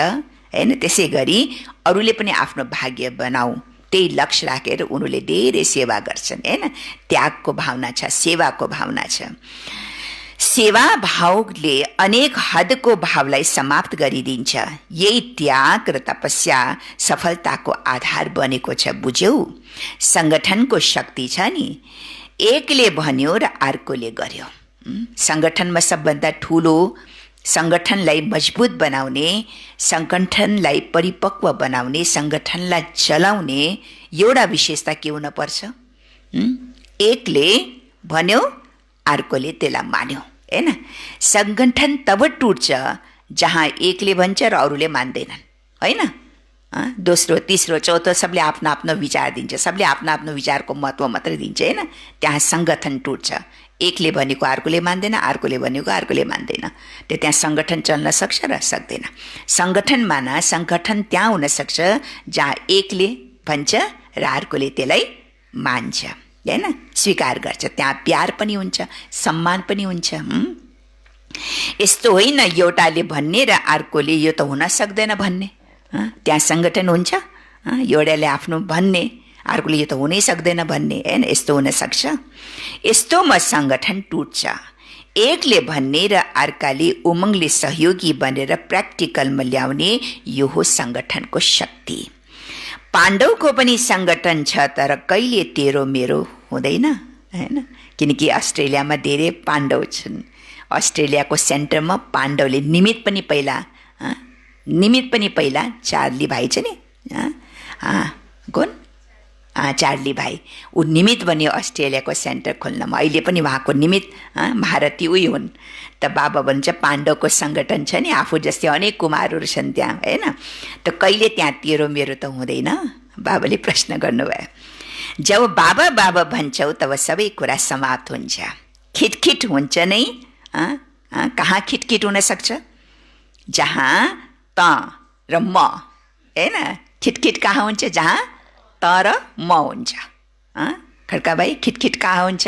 हैन, त्यसै गरी अरूले पनि आफ्नो भाग्य बनाऊ। त्यही लक्ष्य राखेर उनीहरूले धेरै सेवा गर्छन् हैन। त्यागको भावना छ, सेवाको भावना छ। सेवा भावले अनेक हदको भावलाई समाप्त गरिदिन्छ। यही त्याग र तपस्या सफलताको आधार बनेको छ। बुझ्यौ? संगठनको शक्ति छ नि, एकले भन्यो र अर्कोले गर्यो। संगठनमा सबभन्दा ठुलो संगठनलाई मजबुत बनाउने, संगठनलाई परिपक्व बनाउने, संगठनलाई चलाउने एउटा विशेषता के हुन पर्छ? एकले भन्यो, अर्कोले त्यसलाई मान्यो हैन। संगठन तब टुट्छ जहाँ एकले भन्छ र अरूले मान्दैनन् हैन। दोस्रो तेस्रो चौथो सबले आफ्नो आफ्नो विचार दिन्छ, सबले आफ्नो आफ्नो विचारको महत्त्व मात्रै दिन्छ होइन। त्यहाँ सङ्गठन टुट्छ। एकले भनेको अर्कोले मान्दैन, अर्कोले भनेको अर्कोले मान्दैन, त्यहाँ सङ्गठन चल्न सक्छ र सक्दैन। सङ्गठन त्यहाँ हुनसक्छ जहाँ एकले भन्छ र अर्कोले त्यसलाई मान्छ होइन, स्वीकार गर्छ। त्यहाँ प्यार पनि हुन्छ, सम्मान पनि हुन्छ। यस्तो होइन एउटाले भन्ने र अर्कोले यो त हुन सक्दैन भन्ने। त्यहाँ सङ्गठन हुन्छ, एउटाले आफ्नो भन्ने, अर्कोले यो त हुनै सक्दैन भन्ने होइन, यस्तो हुनसक्छ। यस्तोमा सङ्गठन टुट्छ। एकले भन्ने र अर्काले उमङ्गले सहयोगी बनेर प्र्याक्टिकलमा ल्याउने यो हो सङ्गठनको शक्ति। पाण्डवको पनि सङ्गठन छ, तर कहिले तेरो मेरो हुँदैन होइन, किनकि अस्ट्रेलियामा धेरै पाण्डव छन्। अस्ट्रेलियाको सेन्टरमा पाण्डवले निमित पनि पहिला चार्ली भाइ छ नि, कुन चार्ली भाइ, ऊ निमित बन्यो अस्ट्रेलियाको सेन्टर खोल्नमा। अहिले पनि उहाँको निमित भारतीय उही हुन्। त बाबा भन्छ पाण्डवको सङ्गठन छ नि, आफू जस्तै अनेक कुमारहरू छन् त्यहाँ होइन, त कहिले त्यहाँ तेरो मेरो त हुँदैन? बाबाले प्रश्न गर्नुभयो। जब बाबा बाबा भन्छौ तब सबै कुरा समाप्त हुन्छ। खिटखिट हुन्छ नै, कहाँ खिटखिट हुन सक्छ? जहाँ त र म होइन, खिटखिट कहाँ हुन्छ? जहाँ त र म हुन्छ। खड्का भाइ, खिटखिट कहाँ हुन्छ?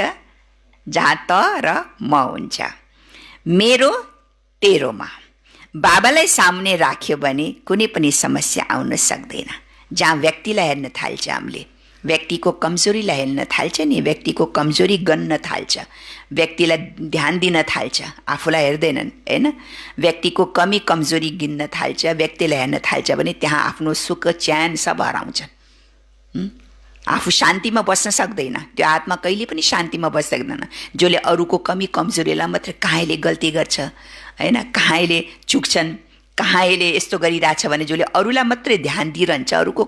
जहाँ त र म हुन्छ। मेरो तेरोमा बाबालाई सामने राख्यो भने कुनै पनि समस्या आउन सक्दैन। जहाँ व्यक्तिलाई हेर्न थाल्छ, हामीले व्यक्तिको कमजोरीलाई हेर्न थाल्छ नि, व्यक्तिको कमजोरी गन्न थाल्छ, व्यक्तिलाई ध्यान दिन थाल्छ, आफूलाई हेर्दैनन् होइन। व्यक्तिको कमी कमजोरी गिन्न थाल्छ, व्यक्तिलाई हेर्न थाल्छ भने त्यहाँ आफ्नो सुख चैन सब हराउँछन्। आफू शान्तिमा बस्न सक्दैन, त्यो आत्मा कहिले पनि शान्तिमा बस्न सक्दैन। जसले अरूको कमी कमजोरीलाई मात्रै कहाँले गल्ती गर्छ होइन, कहाँले चुक्छन्, कहाँले यस्तो गरिरहेछ भने जसले अरूलाई मात्रै ध्यान दिइरहन्छ, अरूको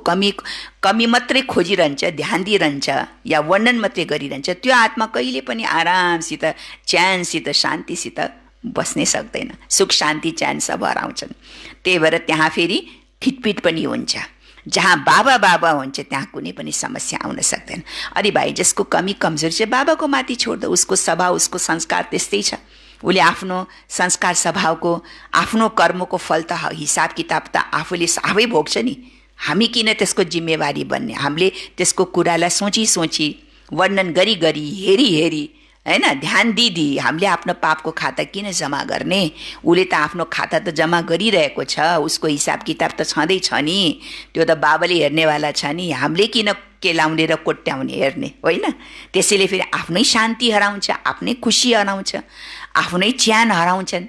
कमी मात्रै खोजिरहन्छ, ध्यान दिइरहन्छ या वर्णन मात्रै गरिरहन्छ, त्यो आत्मा कहिले पनि आरामसित चैनसित शान्तिसित बस्नै सक्दैन। सुख शान्ति चैन सब हराउँछन्। त्यही भएर त्यहाँ फेरि खिटपिट पनि हुन्छ। जहाँ बाबा बाबा हुन्छ त्यहाँ कुनै पनि समस्या आउन सक्दैन। अरे भाइ, जसको कमी कमजोरी चाहिँ बाबाको माथि छोड्दो, उसको स्वभाव उसको संस्कार त्यस्तै छ। उसले आफ्नो संस्कार स्वभावको आफ्नो कर्मको फल त हिसाब किताब त आफै भोग्छ नि। हामी किन त्यसको जिम्मेवारी बन्ने? हामीले त्यसको कुरालाई सोची वर्णन गरी हेरी होइन, ध्यान दिदी हामीले आफ्नो पापको खाता किन जम्मा गर्ने? उसले त आफ्नो खाता त जम्मा गरिरहेको छ, उसको हिसाब किताब त छँदैछ नि, त्यो त बाबाले हेर्नेवाला छ नि। हामीले किन केलाउने र कोट्याउने हेर्ने होइन? त्यसैले फेरि आफ्नै शान्ति हराउँछ, आफ्नै खुसी हराउँछ, आफ्नै च्यान हराउँछन्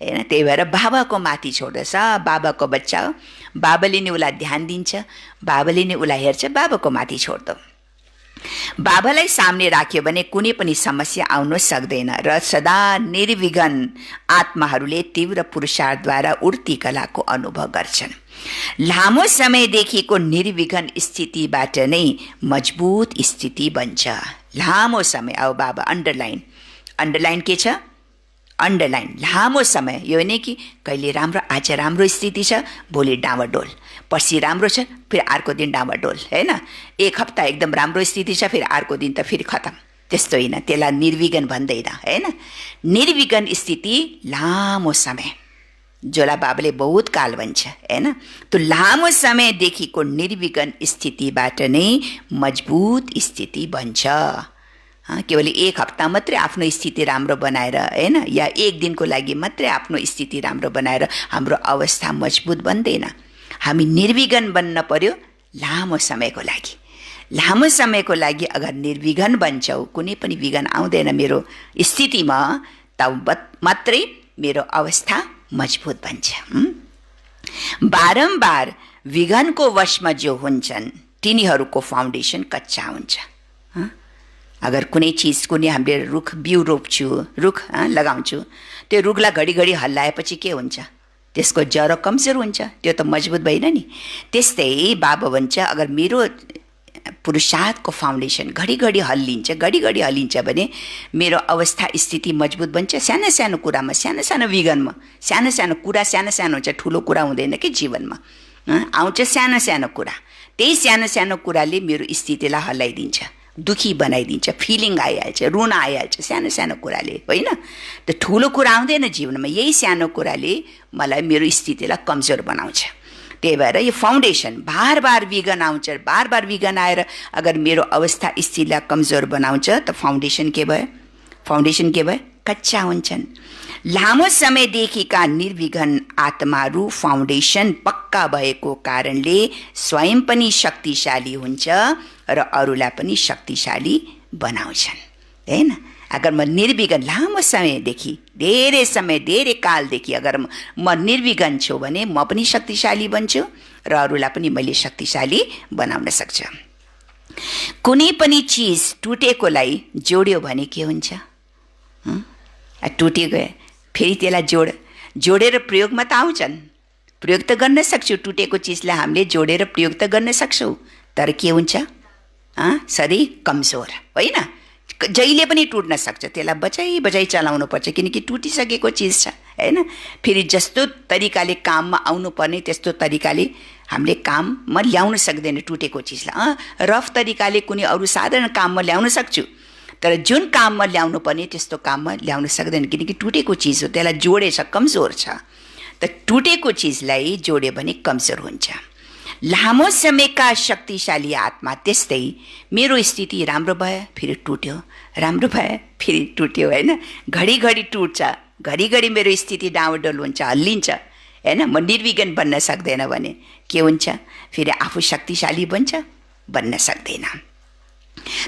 होइन। त्यही भएर बाबाको माथि छोड्दछ। बाबाको बच्चा हो, बाबाले नै उसलाई ध्यान दिन्छ, बाबाले नै उसलाई हेर्छ, बाबाको माथि छोड्दो। बाबालाई सामने राख्यो भने कुनै पनि समस्या आउन सक्दैन र सदा निर्विघ्न आत्माहरूले तीव्र पुरुषार्थद्वारा उड्ती कलाको अनुभव गर्छन्। लामो समयदेखिको निर्विघ्न स्थितिबाट नै मजबुत स्थिति बन्छ। लामो समय, अब बाबा अन्डरलाइन के छ? अन्डरलाइन लामो समय। यो होइन कि कहिले राम्रो, आज राम्रो स्थिति छ, भोलि डाँवाडोल, पर्सि राम्रो छ, फेरि अर्को दिन डाँवाडोल होइन। एक हप्ता एकदम राम्रो स्थिति छ, फेरि अर्को दिन त फेरि खतम, त्यस्तो होइन। त्यसलाई निर्विघ्न भन्दैन होइन। निर्विघ्न स्थिति लामो समय, जोला बाबाले बहुत काल भन्छ होइन। त्यो लामो समयदेखिको निर्विघ्न स्थितिबाट नै मजबुत स्थिति बन्छ। केवल एक हप्ता मात्रै आफ्नो स्थिति राम्रो बनाएर होइन, या एक दिनको लागि मात्रै आफ्नो स्थिति राम्रो बनाएर हाम्रो अवस्था मजबुत बन्दैन। हामी निर्विघ्न बन्न पर्यो लामो समयको लागि। लामो समयको लागि अगर निर्विघ्न बन्छौ, कुनै पनि विघ्न आउँदैन मेरो स्थितिमा, तब मात्रै मेरो अवस्था मजबुत बन्छ। बारम्बार विघ्नको वशमा जो हुन्छन् तिनीहरूको फाउन्डेसन कच्चा हुन्छ। अगर कुनै चिज, कुनै हामीले रुख बिउ रोप्छु, रुख लगाउँछु, त्यो रुखलाई घडिघडी हल्लाएपछि के हुन्छ? त्यसको जरो कमजोर हुन्छ, त्यो त मजबुत भएन नि। त्यस्तै बाबा भन्छ अगर मेरो पुरुषार्थको फाउन्डेसन घडिघडी हल्लिन्छ भने मेरो अवस्था स्थिति मजबुत बन्छ। सानो सानो कुरामा, सानो सानो विघ्नमा, सानो सानो कुरा सानो सानो हुन्छ, ठुलो कुरा हुँदैन कि जीवनमा आउँछ सानो सानो कुरा, त्यही सानो सानो कुराले मेरो स्थितिलाई हल्लाइदिन्छ, दुखी बनाइदिन्छ, फिलिङ आइहाल्छ, रुन आइहाल्छ सानो सानो कुराले, होइन? त ठुलो कुरा आउँदैन जीवनमा, यही सानो कुराले मलाई मेरो स्थितिलाई कमजोर बनाउँछ। त्यही भएर यो फाउन्डेसन बार बार विघन आउँछ, बार बार विघन आएर अगर मेरो अवस्था स्थितिलाई कमजोर बनाउँछ त फाउन्डेसन के भयो? फाउन्डेसन के भयो? कच्चा हुन्छन्। लामो समयदेखिका निर्विघन आत्माहरू फाउन्डेसन पक्का भएको कारणले स्वयं पनि शक्तिशाली हुन्छ र अरूलाई पनि शक्तिशाली बनाउँछन्, हैन? अगर म निर्विघन लामो समयदेखि, धेरै कालदेखि अगर म निर्विघन छु भने म पनि शक्तिशाली बन्छु र अरूलाई पनि मैले शक्तिशाली बनाउन सक्छु। कुनै पनि चिज टुटेकोलाई जोड्यो भने के हुन्छ? टुटेको फेरि त्यसलाई जोडेर प्रयोगमा त आउँछन्, प्रयोग त गर्न सक्छौँ, टुटेको चिजलाई हामीले जोडेर प्रयोग त गर्न सक्छौँ, तर के हुन्छ? सधैँ कमजोर, होइन? जहिले पनि टुट्न सक्छ, त्यसलाई बचाइ चलाउनु पर्छ किनकि टुटिसकेको चिज छ, होइन? फेरि जस्तो तरिकाले काममा आउनुपर्ने त्यस्तो तरिकाले हामीले काममा ल्याउन सक्दैन टुटेको चिजलाई। रफ तरिकाले कुनै अरू साधारण काममा ल्याउन सक्छु, तर जुन काममा ल्याउनु पर्ने त्यस्तो काममा ल्याउन सक्दैन किनकि टुटेको चिज हो, त्यसलाई जोडेछ, कमजोर छ। त टुटेको चिजलाई जोड्यो भने कमजोर हुन्छ। लामो समयका शक्तिशाली आत्मा त्यस्तै मेरो स्थिति राम्रो भयो फेरि टुट्यो, राम्रो भयो फेरि टुट्यो, होइन? घडिघडी टुट्छ, घडिघडी मेरो स्थिति डाउनडोल हुन्छ, हल्लिन्छ, होइन? म निर्विघन बन्न सक्दैन भने के हुन्छ? फेरि आफू शक्तिशाली बन्न सक्दैन।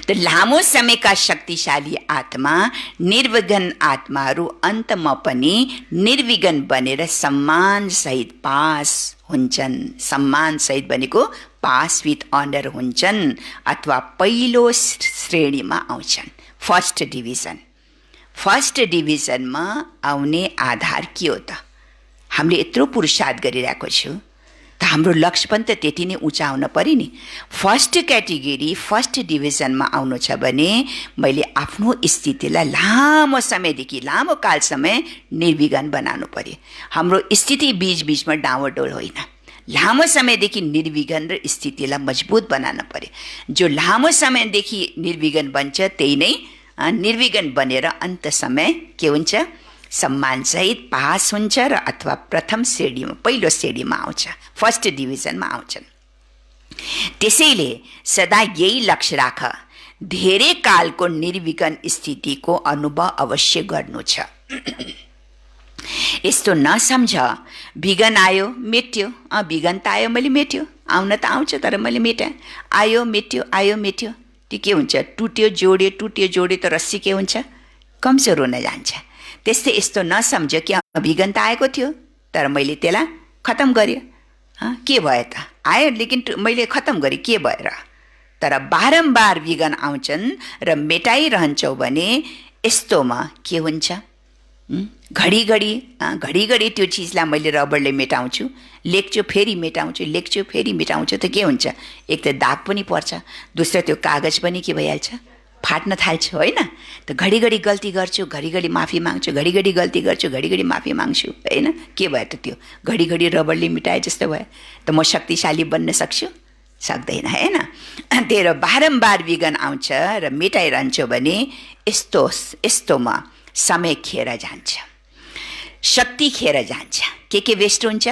त लामो समयका शक्तिशाली आत्मा निर्विघन आत्माहरू अन्तमा पनि निर्विघन बनेर सम्मानसहित पास हुन्छन्। सम्मानसहित भनेको पास विथ अनर हुन्छन् अथवा पहिलो श्रेणीमा आउँछन्, फर्स्ट डिभिजन। फर्स्ट डिभिजनमा आउने आधार के हो त? हामीले यत्रो पुरुषार्थ गरिरहेको छु त हाम्रो लक्ष्य पनि त त्यति नै उच्च आउन पर्यो नि। फर्स्ट क्याटेगोरी, फर्स्ट डिभिजनमा आउनु छ भने मैले आफ्नो स्थितिलाई लामो समयदेखि, लामो कालसम्म निर्विघन बनाउनु पर्यो। हाम्रो स्थिति बीचमा डाउनडोल होइन, लामो समयदेखि निर्विघन र स्थितिलाई मजबुत बनाउनु पर्यो। जो लामो समयदेखि निर्विघन बन्छ त्यही नै निर्विघन बनेर अन्त समय के हुन्छ? सम्मानसहित पास हुन्छ र अथवा प्रथम श्रेणीमा, पहिलो श्रेणीमा आउँछ, फर्स्ट डिभिजनमा आउँछन्। त्यसैले सदा यही लक्ष्य राख, धेरै कालको निर्विघन स्थितिको अनुभव अवश्य गर्नु छ। यस्तो नसम्झ विघन आयो मेट्यो, विघन त आयो मैले मेट्यो, आउन त आउँछ तर मैले मेटाएँ, आयो मेट्यो, आयो मेट्यो, त्यो के हुन्छ? टुट्यो जोड्यो, टुट्यो जोड्यो त रस्सी के हुन्छ? कमजोर हुन जान्छ। त्यस्तै यस्तो नसम्झ्यो कि विघन त आएको थियो तर मैले त्यसलाई खतम गरेँ, के भयो त? आयो लेकिन मैले खतम गरेँ, के भएर? तर बारम्बार विघन आउँछन् र मेटाइरहन्छौ भने यस्तोमा के हुन्छ? घडिघडी त्यो चिजलाई मैले रबरले मेटाउँछु, लेख्छु फेरि मेटाउँछु, लेख्छु फेरि मेटाउँछु त के हुन्छ? एक त दाग पनि पर्छ, दोस्रो त्यो कागज पनि के भइहाल्छ? फाट्न थाल्छु, होइन? त घडिघडी गल्ती गर्छु, घडिघडी माफी माग्छु, घडिघडी गल्ती गर्छु, घडिघडी माफी माग्छु, होइन? के भयो त? त्यो घडिघडी रबरले मेटाए जस्तो भयो। त म शक्तिशाली बन्न सक्छु? सक्दैन, होइन? त्यही बारम्बार विघन आउँछ र मेटाइरहन्छौ भने यस्तोमा समय खेर जान्छ, शक्ति खेर जान्छ। के वेस्ट हुन्छ?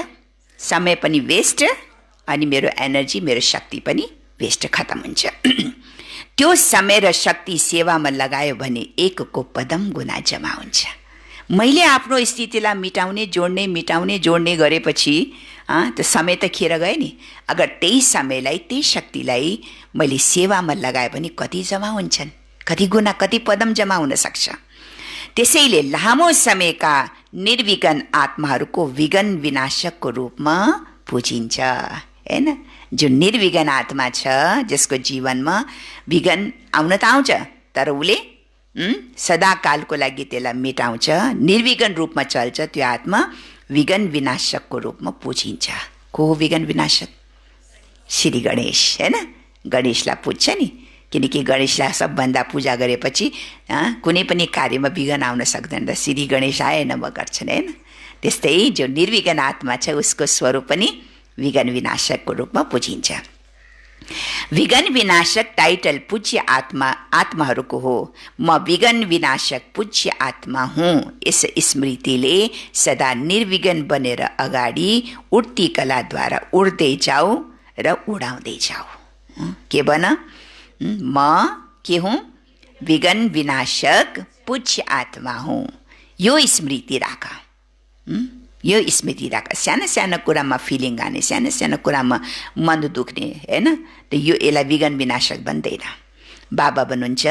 समय पनि वेस्ट अनि मेरो एनर्जी, मेरो शक्ति पनि वेस्ट, खतम हुन्छ। त्यो समय र शक्ति सेवामा लगायो भने एकको पदम गुना जमा हुन्छ। मैले आफ्नो स्थितिलाई मिटाउने जोड्ने गरेपछि त्यो समय त खेर गयो नि। अगर त्यही समयलाई, त्यही शक्तिलाई मैले सेवामा लगाएँ भने कति जमा हुन्छन्, कति गुना, कति पदम जमा हुन सक्छ। त्यसैले लामो समयका निर्विघन आत्माहरूको विघन विनाशकको रूपमा पुजिन्छ, हैन? जो निर्विघन आत्मा छ, जसको जीवनमा विघन आउन त आउँछ तर उसले सदाकालको लागि त्यसलाई मेटाउँछ, निर्विघन रूपमा चल्छ, त्यो आत्मा विघन विनाशकको रूपमा पुजिन्छ। को हो विघन विनाशक? श्री गणेश, हैन? गणेशलाई पुज्छ नि, किनकि गणेशलाई सबभन्दा पूजा गरेपछि कुनै पनि कार्यमा विघन आउन सक्दैन र श्री गणेश आए नम गर्छन्, हैन? त्यस्तै जो निर्विघन आत्मा छ उसको स्वरूप पनि विघन विनाशकको रूपमा पुजिन्छ। विघन विनाशक टाइटल पूज्य आत्माहरूको हो। म विघन विनाशक पूज्य आत्मा हुँ। यस स्मृतिले सदा निर्विघ्न बनेर अगाडि उड्ती कलाद्वारा उड्दै जाऊ र उडाउँदै जाऊ। के भन? म के हुँ? विघन विनाशक पूज्य आत्मा हुँ। यो स्मृति राख। यो स्मृति राख। सानो सानो कुरामा फिलिङ आने, सानो सानो कुरामा मन दुख्ने, होइन, त यो यसलाई विघन विनाशक बन्दैन। बाबा भन्नुहुन्छ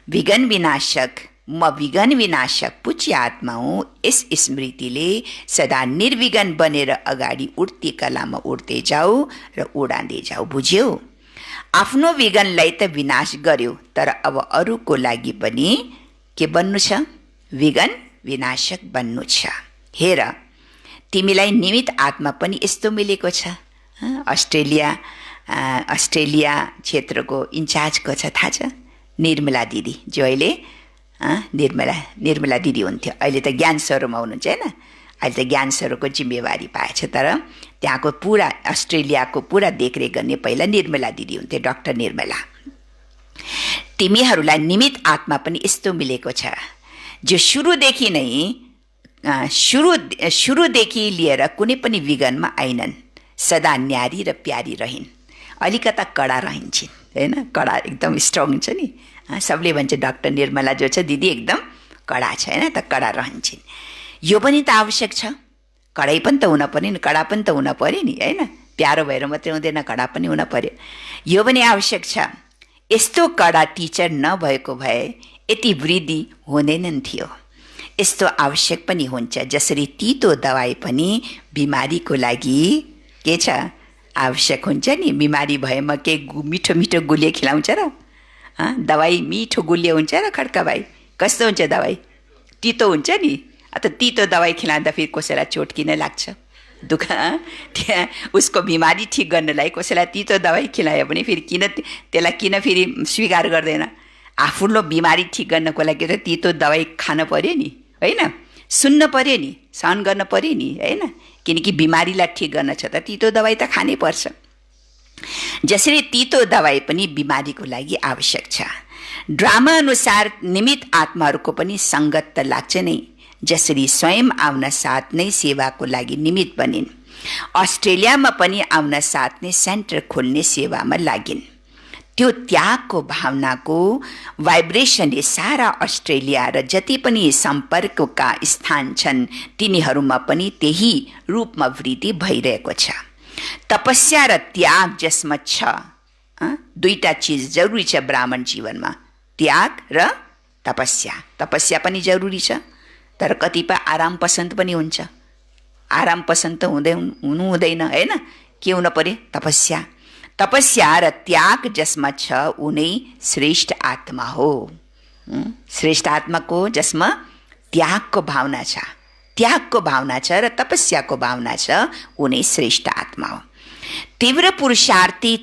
विघन विनाशक, म विघन विनाशक पूज्य आत्मा हुँ। यस स्मृतिले सदा निर्विघ्न बनेर अगाडि उड्ती कलामा उड्दै जाऊ र उडाउँदै जाऊ। बुझ्यौ? आफ्नो विघनलाई त विनाश गर्यो, तर अब अरूको लागि पनि के बन्नु छ? विघन विनाशक बन्नु छ। हेर, तिमीलाई निमित्त आत्मा पनि यस्तो मिलेको छ। अस्ट्रेलिया क्षेत्रको इन्चार्ज को छ थाहा छ? निर्मला दिदी, जो अहिले निर्मला दिदी हुन्थ्यो, अहिले त ज्ञान सरोमा हुनुहुन्छ, होइन? अहिले त ज्ञान सरोको जिम्मेवारी पाएछ, तर त्यहाँको पुरा अस्ट्रेलियाको पुरा देखरेख गर्ने पहिला निर्मला दिदी हुन्थे, डाक्टर निर्मला। तिमीहरूलाई निमित्त आत्मा पनि यस्तो मिलेको छ, जो सुरुदेखि लिएर कुनै पनि विघनमा आइनन्, सदा न्यारी र प्यारी रहिन्। अलिकता कडा रहन्छन्, होइन? कडा एकदम स्ट्रङ छ नि। सबले भन्छ डाक्टर निर्मला जो छ दिदी एकदम कडा छ, होइन? त कडा रहन्छन्। यो पनि त आवश्यक छ। कडाइ पनि त हुन पर्यो नि, कडा पनि त हुन पर्यो नि, होइन? प्यारो भएर मात्रै हुँदैन, कडा पनि हुन पर्यो। यो पनि आवश्यक छ। यस्तो कडा टिचर नभएको भए यति वृद्धि हुँदैनन् थियो। यस्तो आवश्यक पनि हुन्छ, जसरी तितो दबाई पनि बिमारीको लागि के छ? आवश्यक हुन्छ नि। बिमारी भएमा के मिठो मिठो गुलियो खिलाउँछ र? दबाई मिठो गुलियो हुन्छ र खड्का भाइ? कस्तो हुन्छ दबाई? तितो हुन्छ नि। त तितो दबाई खिलाउँदा फेरि कसैलाई चोट किन लाग्छ? दुःख। त्यहाँ उसको बिमारी ठिक गर्नलाई कसैलाई तितो दबाई खिलायो भने फेरि त्यसलाई किन फेरि स्वीकार गर्दैन? आफ्नो बिमारी ठिक गर्नको लागि त तितो दबाई खान पर्यो नि, होइन? सुन्न पर्यो नि, सहन गर्न पर्यो नि, होइन? किनकि बिमारीलाई ठिक गर्न छ त तितो दबाई त खानै पर्छ। जसरी तितो दबाई पनि बिमारीको लागि आवश्यक छ। ड्रामा अनुसार निमित्त आत्माहरूको पनि सङ्गत त लाग्छ नै, जसरी स्वयं आउन साथ नै सेवाको लागि निमित्त बनिन्। अस्ट्रेलियामा पनि आउन साथ नै सेन्टर खोल्ने सेवामा लागिन्। त्यो त्यागको भावनाको भाइब्रेसनले सारा अस्ट्रेलिया र जति पनि सम्पर्कका स्थान छन् तिनीहरूमा पनि त्यही रूपमा वृद्धि भइरहेको छ। तपस्या र त्याग जसमा छ, दुईटा चिज जरुरी छ ब्राह्मण जीवनमा, त्याग र तपस्या। तपस्या पनि जरुरी छ, तर कतिपय आराम पसन्द पनि हुन्छ। आराम पसन्द त हुनु हुँदैन, होइन? के हुन पर्यो? तपस्या। तपस्या र त्याग जसमा छ उनै श्रेष्ठ आत्मा हो। श्रेष्ठ आत्माको जसमा त्यागको भावना छ, त्यागको भावना छ र तपस्याको भावना छ, उनै श्रेष्ठ आत्मा हो। तीव्र पुरुषार्थी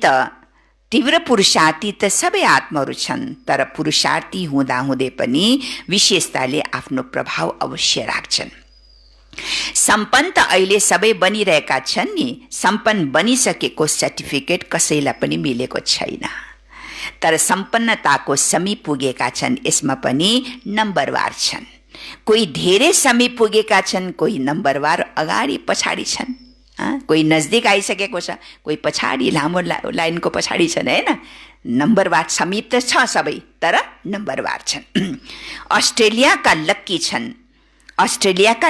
त सबै आत्माहरू छन्, तर पुरुषार्थी हुँदाहुँदै पनि विशेषताले आफ्नो प्रभाव अवश्य राख्छन्। सम्पन्न त अहिले सबै बनिरहेका छन् नि, सम्पन्न बनिसकेको सर्टिफिकेट कसैलाई पनि मिलेको छैन, तर सम्पन्नताको समीप पुगेका छन्, यसमा पनि नम्बरवार छन्। कोही धेरै समीप पुगेका छन्, कोही नम्बरवार अगाडि पछाडि छन्। कोही नजदिक आइसकेको छ, कोही पछाडि लामो लाइनको पछाडि छन्, होइन? नम्बरवार समीप त छ सबै, तर नम्बरवार छन्। अस्ट्रेलियाका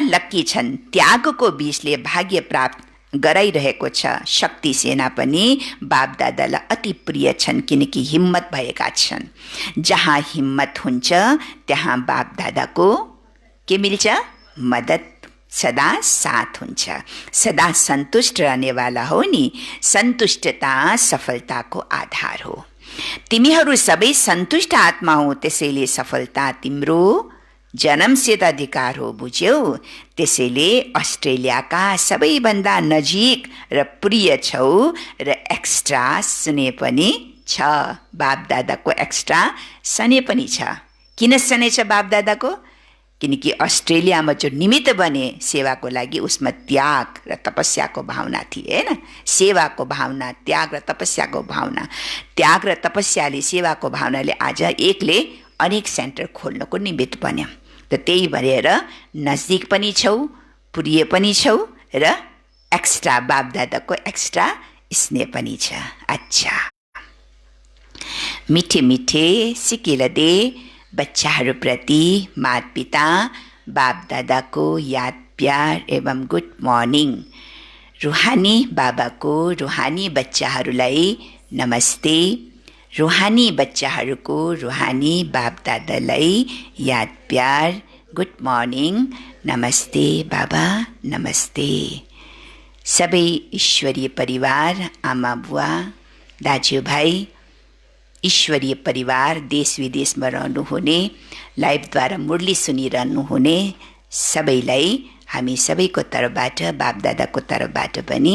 लक्की छन्। त्यागको बीचले भाग्य प्राप्त गराइरहेको छ। शक्ति सेना पनि बापदादालाई अति प्रिय छन्, किनकि हिम्मत भएका छन्। जहाँ हिम्मत हुन्छ त्यहाँ बापदादाको के मिल्छ? मद्दत सदा साथ हुन्छ। सदा सन्तुष्ट रहनेवाला हो नि। सन्तुष्टता सफलताको आधार हो। तिमीहरू सबै सन्तुष्ट आत्मा हो, त्यसैले सफलता तिम्रो जन्मसिद्ध अधिकार हो। बुझ्यौ? त्यसैले अस्ट्रेलियाका सबैभन्दा नजिक र प्रिय छौ र एक्स्ट्रा स्नेह पनि छ। बापदादाको एक्स्ट्रा स्नेह पनि छ। किन स्नेह छ बापदादाको? किनकि अस्ट्रेलियामा जो निमित्त बने सेवाको लागि उसमा त्याग र तपस्याको भावना थिए हैन। सेवाको भावना, त्याग र तपस्याको भावना, त्याग र तपस्याले, सेवाको भावनाले आज एकले अनेक सेन्टर खोल्नको निमित्त बन्यो। त त्यही भएर नजिक पनि छौ, प्रिय पनि छौ र एक्स्ट्रा बापदादाको एक्स्ट्रा स्नेह पनि छ। अच्छा, मिठे मिठे सिकिलदे बच्चाहरूप्रति माता पिता बाप दादाको याद प्यार एवं गुड मर्निङ। रुहानी बाबाको रुहानी बच्चाहरूलाई नमस्ते। रुहानी बच्चाहरूको रुहानी बाप दादालाई याद प्यार गुड मर्निङ, नमस्ते बाबा, नमस्ते। सबै ईश्वरीय परिवार, आमा बुवा, दाजुभाइ, ईश्वरीय परिवार, देश विदेशमा रहनुहुने, लाइभद्वारा मुरली सुनिरहनुहुने सबैलाई हामी सबैको तर्फबाट, बापदादाको तर्फबाट पनि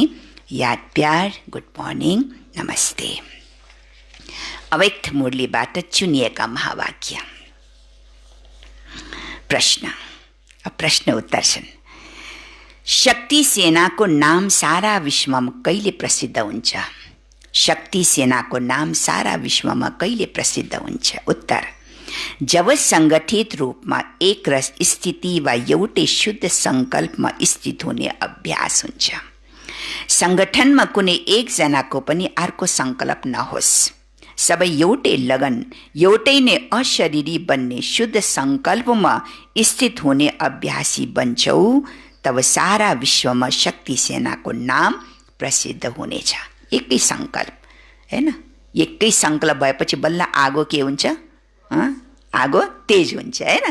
याद प्यार गुड मर्निङ, नमस्ते। अव्यक्त मुरलीबाट चुनिएका महावाक्य। प्रश्न उत्तर छन्। शक्ति सेनाको नाम सारा विश्वमा कहिले प्रसिद्ध हुन्छ? शक्ति सेनाको नाम सारा विश्वमा कहिले प्रसिद्ध हुन्छ? उत्तर, जब संगठित रूपमा एक रस स्थिति वा एउटै शुद्ध संकल्पमा स्थित हुने अभ्यास हुन्छ। संगठनमा कुनै एकजनाको पनि अर्को संकल्प नहोस्, सबै एउटै लगन, एउटै नै अशरीरी बन्ने शुद्ध संकल्पमा स्थित हुने अभ्यासी बन्छौ, तब सारा विश्वमा शक्ति सेनाको नाम प्रसिद्ध हुनेछ। एकै संकल्प हैन, एकै संकल्प भएपछि बल्ल आगो के हुन्छ? आगो तेज हुन्छ हैन।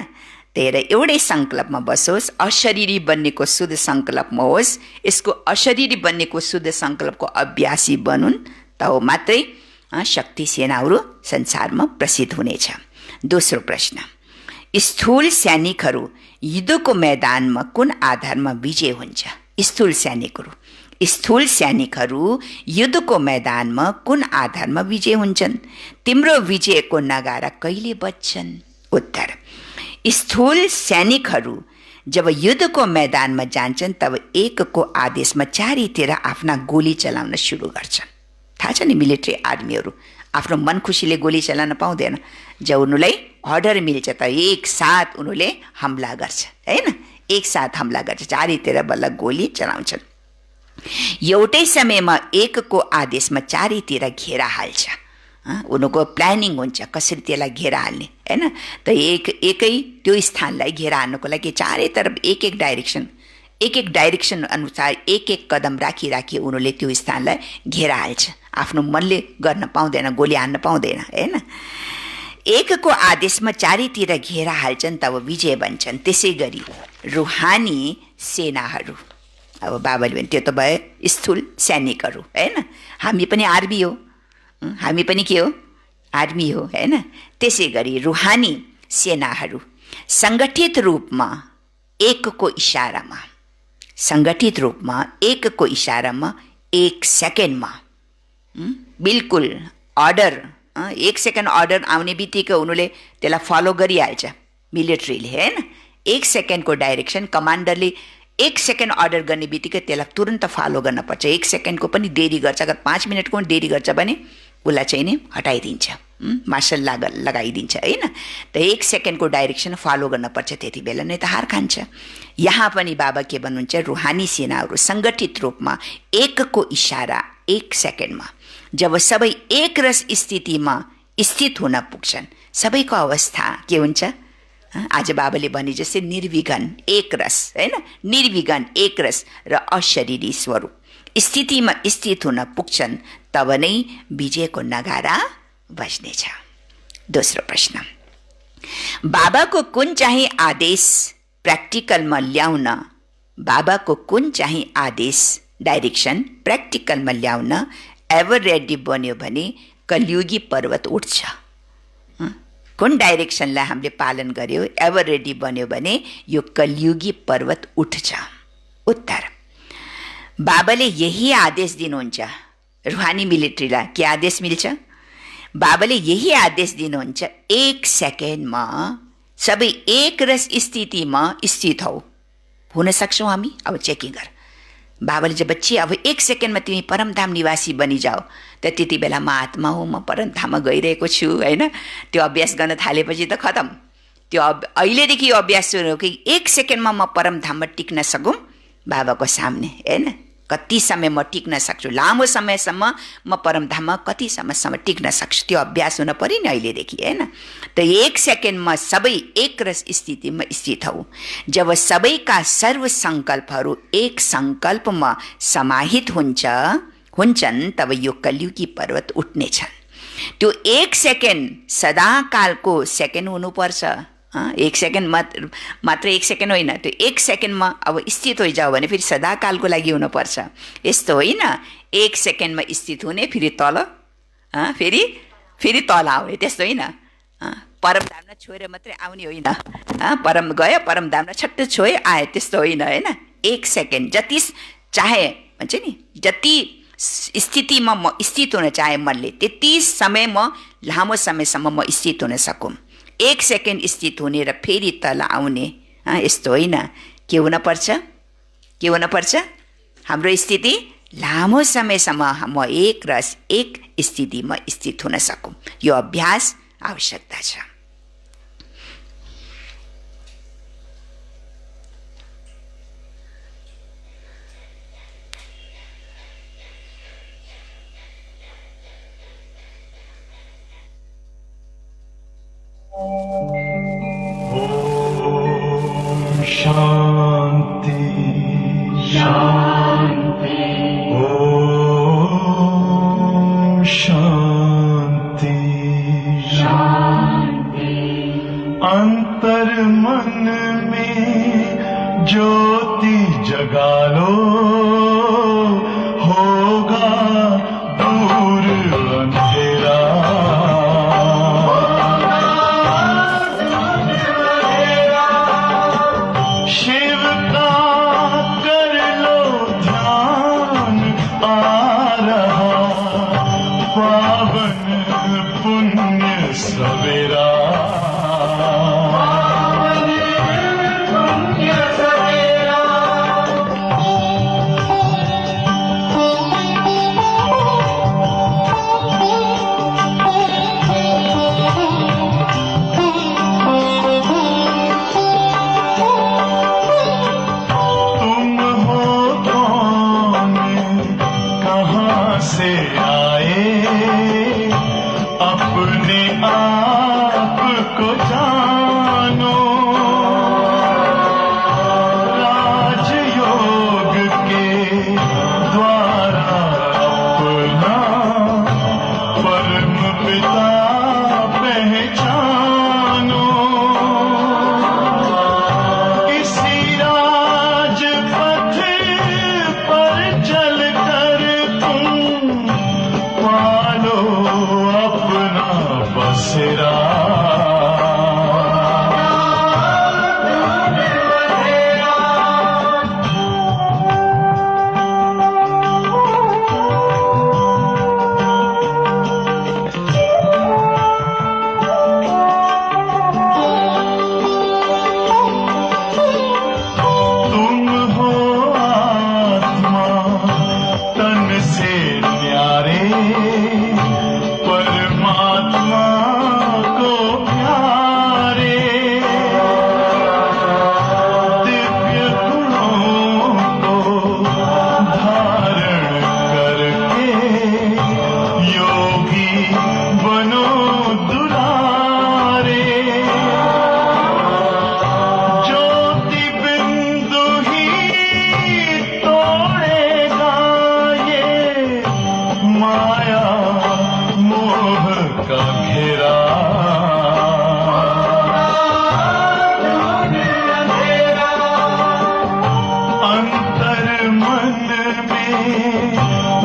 त्यही एउटै संकल्पमा बसोस्, अशरीरी बन्नेको शुद्ध संकल्पमा होस्, यसको अशरीरी बन्नेको शुद्ध संकल्पको अभ्यासी बनुन्, त हो मात्रै शक्ति सेनाहरू संसारमा प्रसिद्ध हुनेछ। दोस्रो प्रश्न, स्थूल सैनिकहरू युद्धको मैदानमा कुन आधारमा विजय हुन्छ? स्थूल सैनिकहरू युद्धको मैदानमा कुन आधारमा विजय हुन्छन्? तिम्रो विजयको नगारा कहिले बज्छन्? उत्तर, स्थूल सैनिकहरू जब युद्धको मैदानमा जान्छन् तब एकको आदेशमा चारैतिर आफ्ना गोली चलाउन सुरु गर्छन्। थाहा छ नि, मिलिट्री आर्मीहरू आफ्नो मन खुसीले गोली चलाउन पाउँदैन। जब उनीहरूलाई अर्डर मिल्छ त एक साथ उनीहरूले हमला गर्छ हैन, एक साथ हमला गर्छ, चारैतिर बल्ल गोली चलाउँछन्। एउटै समयमा एकको आदेशमा चारैतिर घेरा हाल्छ। उनीहरूको प्लानिङ हुन्छ कसरी त्यसलाई घेरा हाल्ने हैन। त एकै त्यो स्थानलाई घेरा हाल्नुको लागि चारैतर्फ एक डाइरेक्सन अनुसार एक कदम राखी उनीहरूले त्यो स्थानलाई घेरा हाल्छ। आफ्नो मनले गर्न पाउँदैन, गोली हान्न पाउँदैन हैन। एकको आदेशमा चारैतिर घेरा हाल्छन् तब विजय बन्छन्। त्यसै गरी रुहानी सेनाहरू, अब बाबाले भने त्यो त भयो स्थूल सैनिकहरू हैन, हामी पनि आर्मी हो, हामी पनि के हो? आर्मी हो हैन। त्यसै गरी रुहानी सेनाहरू संगठित रूपमा एकको इशारामा एक सेकेन्डमा बिल्कुल अर्डर, एक सेकेन्ड अर्डर आउने बित्तिकै उनीहरूले त्यसलाई फलो गरिहाल्छ मिलिट्रीले हैन। एक सेकेन्डको डाइरेक्सन कमान्डरले एक सेकेन्ड अर्डर गर्ने बित्तिकै त्यसलाई तुरन्त फलो गर्न पर्छ। एक सेकेन्डको पनि देरी गर्छ, अगर 5 मिनटको पनि देरी गर्छ भने उसलाई चाहिँ नि हटाइदिन्छ, मार्सल लगाइदिन्छ हैन। त एक सेकेन्डको डाइरेक्सन फलो गर्न पर्छ, त्यति बेला नै त हार खान्छ। यहाँ पनि बाबा के भन्नुहुन्छ, रुहानी सेनाहरू सङ्गठित रूपमा एकको इशारा एक सेकेन्डमा जब सबै एक रस स्थितिमा स्थित हुन पुग्छन्, सबैको अवस्था के हुन्छ? आज बाबाले भने जस्तै निर्विघ्न एक रस हैन, निर्विघ्न एक रस र अशरीरी स्वरूप स्थितिमा स्थित हुन पुग्छन्, तब नै विजयको नगारा बज्नेछ। दोस्रो प्रश्न, बाबाको कुन चाहिँ आदेश प्र्याक्टिकलमा ल्याउन, बाबाको कुन चाहिँ आदेश डाइरेक्सन प्र्याक्टिकलमा ल्याउन एभर रेडी बन्यो भने कलियुगी पर्वत उठ्छ? कुन डाइरेक्सनलाई हामीले पालन गर्यो, एभर रेडी बन्यो भने यो कलियुगी पर्वत उठ्छ? उत्तर, बाबाले यही आदेश दिनुहुन्छ रुहानी मिलिट्रीलाई। के आदेश मिल्छ? बाबाले यही आदेश दिनुहुन्छ, एक सेकेन्डमा सबै एक रस स्थितिमा स्थित हौ हुन सक्छौँ हामी। अब चेकिङ गर, बाबाले जब बच्ची अब 1 सेकेन्डमा तिमी परमधाम निवासी बनिजाऊ, त त्यति बेला म आत्मा हो, म परमधाममा गइरहेको छु होइन। त्यो अभ्यास गर्न थालेपछि त खतम। त्यो अहिलेदेखि यो अभ्यास सुरु हो कि 1 सेकेन्डमा म परमधाममा टिक्न सकौँ बाबाको सामने होइन। कति समय म टिक्न सक्छु, लामो समयसम्म म परमधाममा कति समयसम्म टिक्न सक्छु, त्यो अभ्यास हुन पऱ्यो नि अहिलेदेखि होइन। त 1 सेकेन्डमा सबै एक रस स्थितिमा स्थित हौ। जब सबैका सर्व सङ्कल्पहरू एक सङ्कल्पमा समाहित हुन्छन् तब यो कलियुगी पर्वत उठ्नेछन्। त्यो 1 सेकेन्ड सदाकालको सेकेन्ड हुनुपर्छ। 1 सेकेन्ड मात्र 1 सेकेन्ड होइन, त्यो 1 सेकेन्डमा अब स्थित होइजाऊ भने फेरि सदाकालको लागि हुनुपर्छ। यस्तो होइन 1 सेकेन्डमा स्थित हुने फेरि तल फेरि तल आउने, त्यस्तो होइन। परमधाममा छोएर मात्रै आउने होइन, गयो परमधाममा छट्ट छोए आए, त्यस्तो होइन होइन। 1 सेकेन्ड जति चाहे भन्छ नि, जति स्थितिमा म स्थित हुन चाहे मनले त्यति समय म लामो समयसम्म म स्थित हुन सकौँ। 1 सेकेन्ड स्थित हुने र फेरि तल आउने, यस्तो होइन। के हुनपर्छ हाम्रो स्थिति लामो समयसम्म म एक रस एक स्थितिमा स्थित हुन सकौँ। यो अभ्यास आवश्यकता छ। शांति शांति ओम शांति शांति। अंतर मन में ज्योति जगा लो, होगा दूर अंधेरा।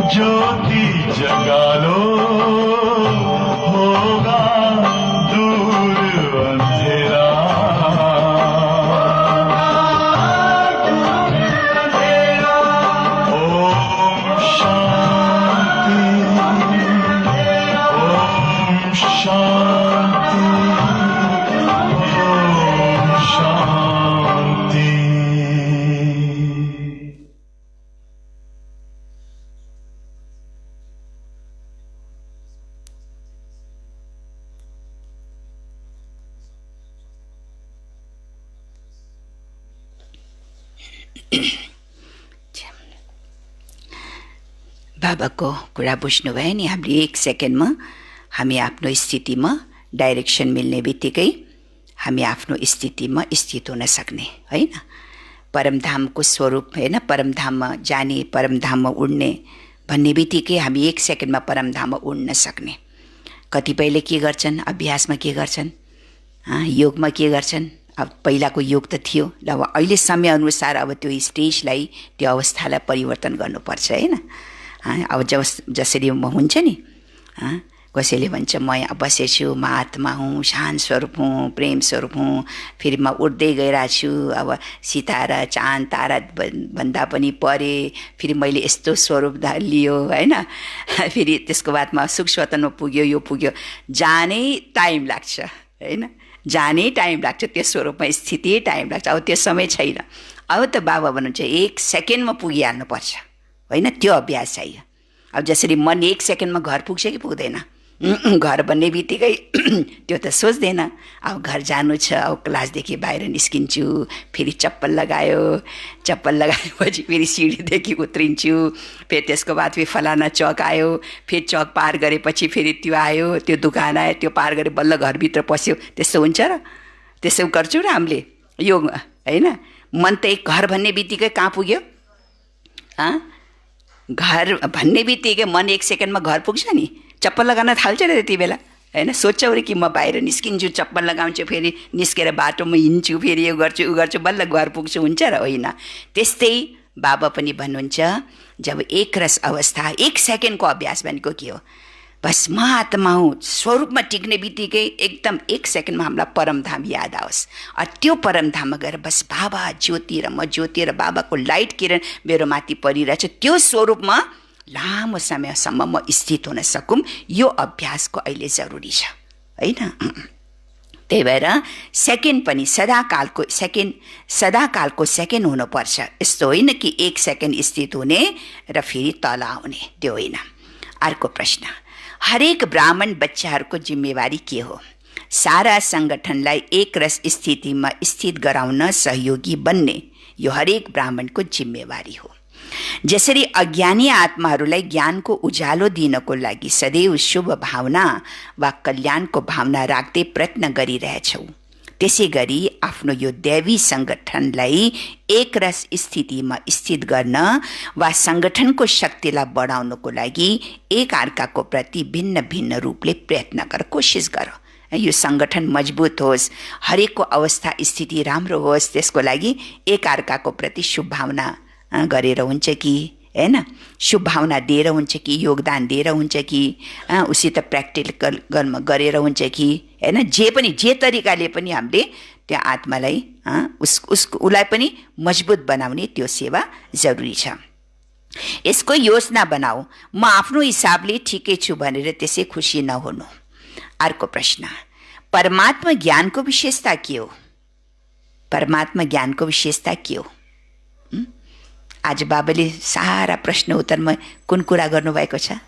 ज्योति जगा लो, होगा दूर अंधेरा। ओम शांति ओम शांति ओम बाबाको कुरा बुझ्नुभयो नि। हामीले 1 सेकेन्डमा हामी आफ्नो स्थितिमा डाइरेक्सन मिल्ने बित्तिकै हामी आफ्नो स्थितिमा स्थित हुन सक्ने होइन। परमधामको स्वरूप होइन, परमधाममा जाने, परमधाममा उड्ने भन्ने बित्तिकै हामी 1 सेकेन्डमा परमधाममा उड्न सक्ने। कतिपयले के गर्छन्, अभ्यासमा के गर्छन्, योगमा के गर्छन्। अब पहिलाको योग त थियो, ल अब अहिले समयअनुसार अब त्यो स्टेजलाई, त्यो अवस्थालाई परिवर्तन गर्नुपर्छ होइन। अब जसरी म हुन्छ नि, कसैले भन्छ म यहाँ बसेछु, म आत्मा हुँ, शान्त स्वरूप हुँ, प्रेम स्वरूप हुँ, फेरि म उठ्दै गइरहेको छु, अब सितारा चाँद तारा भन्दा पनि परे, फेरि मैले यस्तो स्वरूप लियो होइन। फेरि त्यसको बादमा सुख स्वतन्त्रमा पुग्यो, यो पुग्यो, जानै टाइम लाग्छ होइन, जानै टाइम लाग्छ, त्यो स्वरूपमा स्थिति टाइम लाग्छ। अब त्यो समय छैन। अब त बाबा भन्नुहुन्छ 1 सेकेन्डमा पुगिहाल्नुपर्छ होइन, त्यो अभ्यास चाहियो। अब जसरी मन 1 सेकेन्डमा घर पुग्छ कि पुग्दैन, घर भन्ने बित्तिकै त्यो त सोच्दैन। अब घर जानु छ, अब क्लासदेखि बाहिर निस्किन्छु, फेरि चप्पल लगाएपछि फेरि सिँढीदेखि उत्रिन्छु, फेरि त्यसको बाद फेरि फलाना चौक आयो, फेरि चौक पार गरेपछि फेरि त्यो आयो, त्यो दोकान आयो, त्यो पार गरे बल्ल घरभित्र पस्यो। त्यस्तो हुन्छ र? त्यसो गर्छौँ र हामीले योगमा होइन। मन त एक घर भन्ने बित्तिकै कहाँ पुग्यो, घर भन्ने बित्तिकै मन 1 सेकेन्डमा घर पुग्छ नि। चप्पल लगाउन थाल्छ र त्यति बेला होइन। सोच्छौ रे कि म बाहिर निस्किन्छु, चप्पल लगाउँछु, फेरि निस्केर बाटोमा हिँड्छु, फेरि यो गर्छु उ गर्छु, बल्ल घर पुग्छु, हुन्छ र? होइन। त्यस्तै बाबा पनि भन्नुहुन्छ, जब एक रस अवस्था 1 सेकेन्डको अभ्यास भनेको के हो, बस म आत्मा हुँ स्वरूपमा टिक्ने बित्तिकै एकदम 1 सेकेन्डमा हामीलाई परमधाम याद आओस्। त्यो परमधाममा गएर बस बाबा ज्योति र म ज्योति र बाबाको लाइट किरण मेरो माथि परिरहेछ, त्यो स्वरूपमा लामो समयसम्म म स्थित हुन सकौँ। यो अभ्यासको अहिले जरुरी छ होइन। त्यही भएर सेकेन्ड पनि सदाकालको सेकेन्ड हुनुपर्छ। यस्तो होइन कि 1 सेकेन्ड स्थित हुने र फेरि तल आउने, त्यो होइन। अर्को प्रश्न, हरेक ब्राह्मण बच्चाहरूको जिम्मेवारी के हो? सारा सङ्गठनलाई एक रस स्थितिमा स्थित गराउन सहयोगी बन्ने यो हरेक ब्राह्मणको जिम्मेवारी हो। जसरी अज्ञानी आत्माहरूलाई ज्ञानको उज्यालो दिनको लागि सदैव शुभ भावना वा कल्याणको भावना राख्दै प्रयत्न गरिरहेछौ, त्यसै गरी आफ्नो यो दैवी सङ्गठनलाई एक रस स्थितिमा स्थित गर्न वा सङ्गठनको शक्तिलाई बढाउनको लागि एक अर्काको प्रति भिन्न भिन्न रूपले प्रयत्न गर, कोसिस गर। यो सङ्गठन मजबुत होस्, हरेकको अवस्था स्थिति राम्रो होस्, त्यसको लागि एक अर्काको प्रति शुभ भावना गरेर हुन्छ कि होइन, शुभ भावना दिएर हुन्छ कि, योगदान दिएर हुन्छ कि, उसित प्र्याक्टिकल गरेर हुन्छ कि होइन, जे तरिकाले पनि हामीले त्यो आत्मालाई उसलाई पनि मजबुत बनाउने त्यो सेवा जरुरी छ। यसको योजना बनाऊ। म आफ्नो हिसाबले ठिकै छु भनेर त्यसै खुसी नहुनु। अर्को प्रश्न, परमात्मा ज्ञानको विशेषता के हो? परमात्मा ज्ञानको विशेषता के हो? आज बाबाले सारा प्रश्न उत्तरमा कुन कुरा गर्नुभएको छ?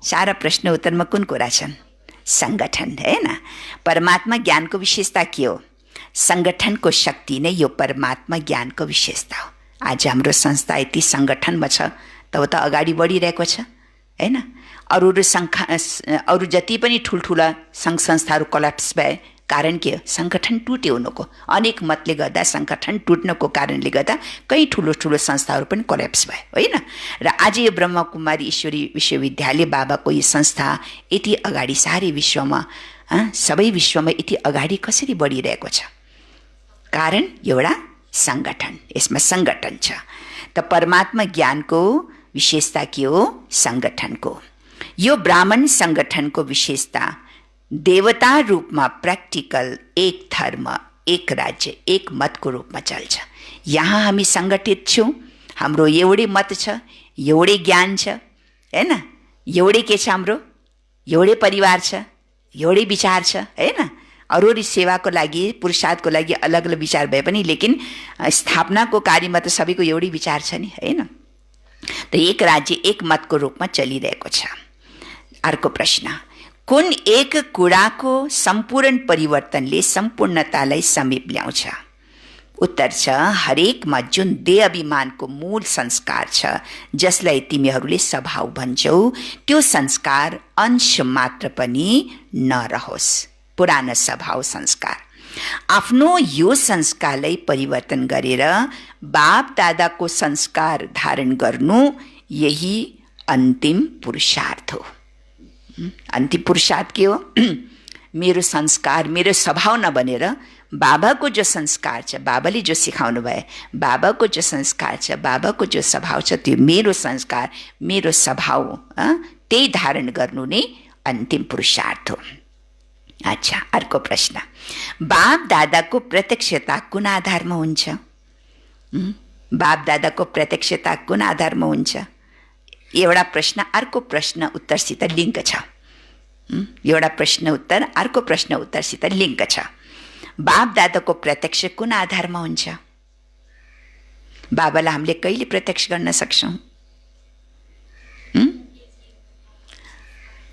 सारा प्रश्न उत्तरमा कुन कुरा छन्? सङ्गठन होइन। परमात्मा ज्ञानको विशेषता के हो? सङ्गठनको शक्ति नै यो परमात्मा ज्ञानको विशेषता हो। आज हाम्रो संस्था यति सङ्गठनमा छ, तब त अगाडि बढिरहेको छ होइन। अरू जति पनि ठुल्ठुला सङ्घ संस्थाहरू कोल्याप्स भए, कारण के हो? सङ्गठन टुट्यो हुनुको। अनेक मतले गर्दा सङ्गठन टुट्नको कारणले गर्दा कई ठुलो ठुलो संस्थाहरू पनि कोल्याप्स भए होइन। र आज यो ब्रह्मकुमारी ईश्वरी विश्वविद्यालय बाबाको यो संस्था यति अगाडि सारै विश्वमा सबै विश्वमा यति अगाडि कसरी बढिरहेको छ? कारण एउटा सङ्गठन, यसमा सङ्गठन छ। त परमात्मा ज्ञानको विशेषता के हो? सङ्गठनको। यो ब्राह्मण सङ्गठनको विशेषता देवता रूपमा प्र्याक्टिकल एक धर्म, एक राज्य, एक मतको रूपमा चल्छ। यहाँ हामी सङ्गठित छौँ, हाम्रो एउटै मत छ, एउटै ज्ञान छ होइन, एउटै के छ हाम्रो, एउटै परिवार छ, एउटै विचार छ होइन। अरू सेवाको लागि पुरुषार्थको लागि अलग अलग विचार भए पनि लेकिन स्थापनाको कार्यमा त सबैको एउटै विचार छ नि होइन। त एक राज्य एक मतको रूपमा चलिरहेको छ। अर्को प्रश्न, कुन एक कुराको सम्पूर्ण परिवर्तनले सम्पूर्णतालाई समीप ल्याउँछ? उत्तर छ हरेकमा जुन देह अभिमानको मूल संस्कार छ जसलाई तिमीहरूले स्वभाव भन्छौ त्यो संस्कार अंश मात्र पनि नरहोस्। पुरानो स्वभाव संस्कार आफ्नो यो संस्कारलाई परिवर्तन गरेर बाप दादाको संस्कार धारण गर्नु यही अन्तिम पुरुषार्थ हो। अन्तिम पुरुषार्थ के हो? मेरो संस्कार मेरो स्वभाव नबनेर बाबाको जो संस्कार छ, बाबाले जो सिकाउनु भए, बाबाको जो संस्कार छ, बाबाको जो स्वभाव छ त्यो मेरो संस्कार मेरो स्वभाव त्यही धारण गर्नु नै अन्तिम पुरुषार्थ हो। अच्छा, अर्को प्रश्न, बाप दादाको प्रत्यक्षता कुन आधारमा हुन्छ? बाप दादाको प्रत्यक्षता कुन आधारमा हुन्छ? एउटा प्रश्न अर्को प्रश्न उत्तरसित लिङ्क छ। एउटा प्रश्न उत्तर अर्को प्रश्न उत्तरसित लिङ्क छ। बाप दादाको प्रत्यक्ष कुन आधारमा हुन्छ? बाबालाई हामीले कहिले प्रत्यक्ष गर्न सक्छौँ?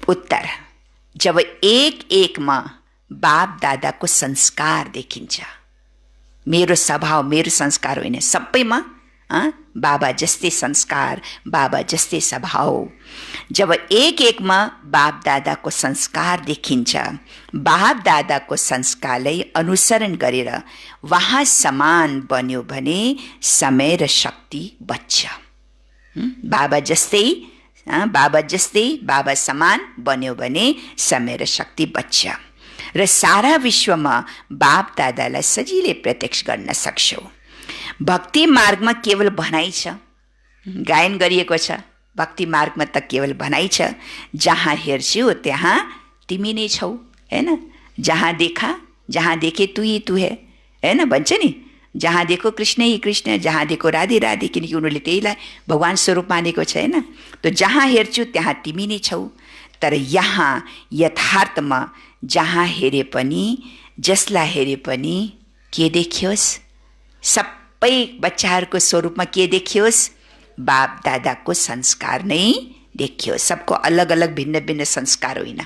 उत्तर, जब एक एकमा बाप दादाको संस्कार देखिन्छ। मेरो स्वभाव मेरो संस्कार होइन, सबैमा बाबा जस्तै संस्कार बाबा जस्तै स्वभाव। जब एक एकमा बाप दादाको संस्कार देखिन्छ, बाप दादाको संस्कारलाई अनुसरण गरेर वहाँ समान बन्यो भने समय र शक्ति बच्छ। बाबा जस्तै बाबा समान बन्यो भने समय र शक्ति बच्छ र सारा विश्वमा बाप दादालाई सजिलै प्रत्यक्ष गर्न सक्छौ। भक्ति मार्गमा केवल भनाइ छ, गायन गरिएको छ। भक्ति मार्गमा त केवल भनाइ छ, जहाँ हेर्छौ त्यहाँ तिमी नै छौ, हैन? जहाँ देखे तू ही तू है, हैन? भन्छ नि, जहाँ देखो कृष्ण ही कृष्ण, जहाँ देखो राधे राधे, किनकि उनीहरूले त्यहीलाई भगवान स्वरूप मानेको छ, हैन? त जहाँ हेर्छु त्यहाँ तिमी नै छौ। तर यहाँ यथार्थमा जहाँ हेरे पनि जसलाई हेरे पनि के देखियोस्? सबै बच्चाहरूको स्वरूपमा के देखियोस्? बाप दादाको संस्कार नै देखियोस्। सबको अलग अलग भिन्न भिन्न संस्कार होइन,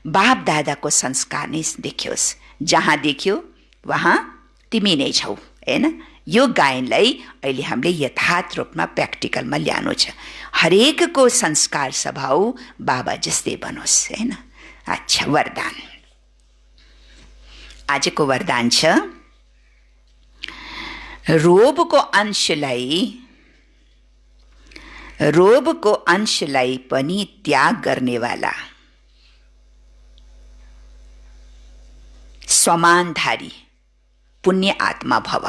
बाप दादाको संस्कार नै देखियोस्। जहाँ देखियो वहाँ तिमी नै छौ, हैन? यो गायनलाई अहिले हामीले यथार्थ रूपमा प्र्याक्टिकलमा ल्याउनु छ। हरेकको संस्कार स्वभाव बाबा जस्तै बनोस्, हैन? अच्छा, वरदान। आजको वरदान छ, रोबको अंशलाई पनि त्याग गर्नेवाला स्वमानधारी पुण्य आत्मा भव।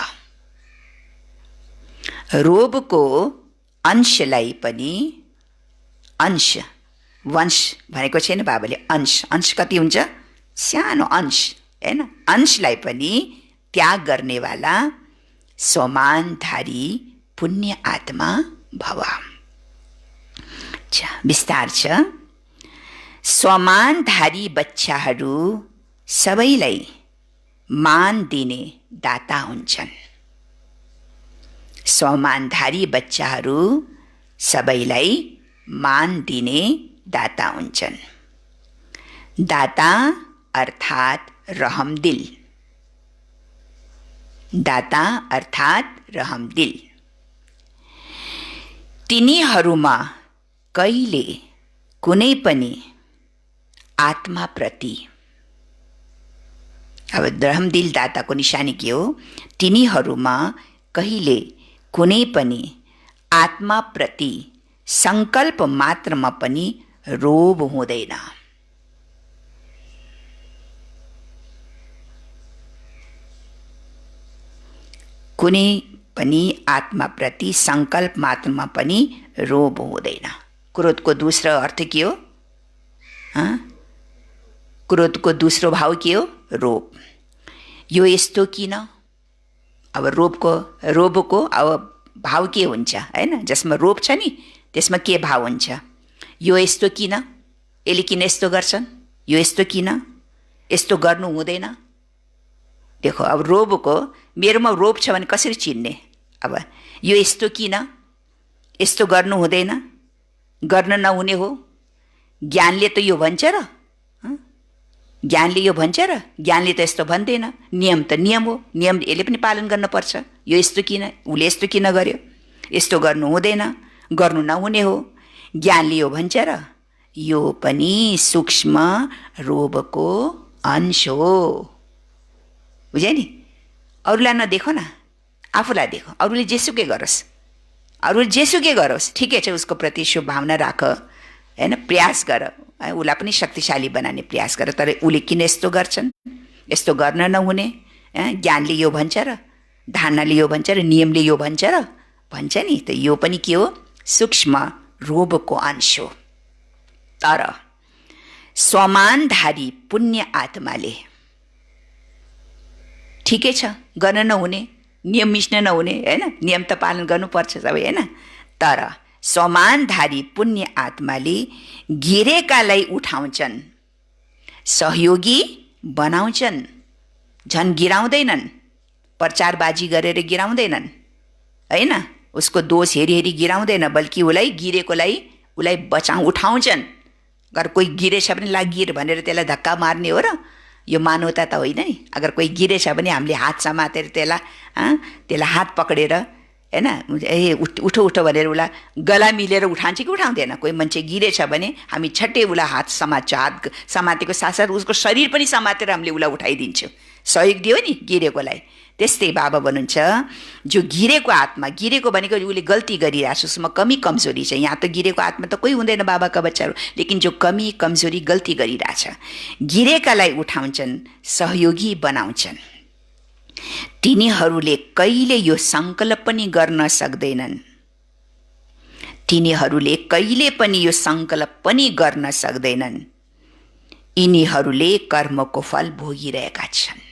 रोबको अंशलाई पनि, अंश वंश भनेको छैन बाबाले, अंश कति हुन्छ? सानो अंश, हैन? अंशलाई पनि त्याग गर्नेवाला स्वमानधारी पुण्य आत्मा भव। विस्तार छ, स्वमानधारी बच्चाहरू सबैलाई मान दिने दाता हुन्छन्। स्वमानधारी बच्चाहरू सबैलाई मान दिने दाता हुन्छन्। दाता अर्थात् रहमदिल, दाता अर्थात् रहमदिल। तिनीहरूमा कहिले कुनै पनि आत्माप्रति, अब रहमदिल दाताको निशानी के हो? तिनीहरूमा कहिले कुनै पनि आत्माप्रति संकल्प मात्रमा पनि रोब हुँदैन। कुनै पनि आत्माप्रति संकल्प मात्रमा पनि रोब हुँदैन। क्रोधको दूसरो अर्थ के हो? क्रोधको दूसरो भाव के हो? रोब। यो यस्तो किन? अब रोबको अब भाव के हुन्छ, हैन? जसमा रोब छ नि त्यसमा के भाव हुन्छ? यो यस्तो किन? यसले किन यस्तो गर्छन्? यो यस्तो किन? यस्तो गर्नु हुँदैन। देखो, अब रोबको, मेरोमा रोब छ भने कसरी चिन्ने? अब यो यस्तो किन? यस्तो गर्नु हुँदैन, गर्न नहुने हो। ज्ञानले त यो भन्छ र, ज्ञानले यो भन्छ र? ज्ञानले त यस्तो भन्दैन। नियम त नियम हो, नियम यसले पनि पालन गर्न पर्छ। यो यस्तो किन, उसले यस्तो किन गर्यो, यस्तो गर्नु हुँदैन, गर्नु नहुने हो, ज्ञानले यो भन्छ र यो पनि सूक्ष्म रोगको अंश हो। बुझ्यो नि? अरूलाई नदेखो न, आफूलाई देखो। अरूले जेसुकै गरोस्, अरूले जेसुकै गरोस्, ठिकै छ, उसको प्रति शुभ भावना राख, होइन, प्रयास गर, उसलाई पनि शक्तिशाली बनाउने प्रयास गर। तर उसले किन यस्तो गर्छन्, यस्तो गर्न नहुने, ज्ञानले यो भन्छ र, धारणाले यो भन्छ र, नियमले यो भन्छ र भन्छ नि, त यो पनि के हो, सूक्ष्म रोगको अंश हो। तर स्वमानधारी पुण्य आत्माले ठिकै छ, गर्न नहुने, नियम मिच्न नहुने, होइन, नियम त पालन गर्नुपर्छ सबै, होइन, तर स्वमानधारी पुण्य आत्माले गिरेकालाई उठाउँछन्, सहयोगी बनाउँछन्, झन् गिराउँदैनन्, प्रचारबाजी गरेर गिराउँदैनन्, होइन, उसको दोष हेरी हेरी गिराउँदैन, बल्कि उसलाई गिरेकोलाई उसलाई उठाउँछन्। अगर कोही गिरेछ भने ला गिर भनेर त्यसलाई धक्का मार्ने हो र? यो मानवता त होइन नि। अगर कोही गिरेछ भने हामीले हात समातेर त्यसलाई हात पक्रेर, होइन, ए उठो उठो भनेर उसलाई गला मिलेर उठान्छ कि उठाउँदैन? कोही मान्छे गिरेछ भने हामी छट्टै उसलाई हात समात्छ, हात समातेको साथसाथ उसको शरीर पनि समातेर हामीले उसलाई उठाइदिन्छौँ, सहयोग दियो नि गिरेकोलाई। त्यस्तै बाबा भन्नुहुन्छ, जो गिरेको आत्मा, गिरेको भनेको उसले गल्ती गरिरहेछ, उसमा कमी कमजोरी छ। यहाँ त गिरेको आत्मा त कोही हुँदैन बाबाका बच्चाहरू, लेकिन जो कमी कमजोरी गल्ती गरिरहेछ, गिरेकालाई उठाउँछन्, सहयोगी बनाउँछन्। तिनीहरूले कहिले यो सङ्कल्प पनि गर्न सक्दैनन्, तिनीहरूले कहिले पनि यो सङ्कल्प पनि गर्न सक्दैनन्, यिनीहरूले कर्मको फल भोगिरहेका छन्।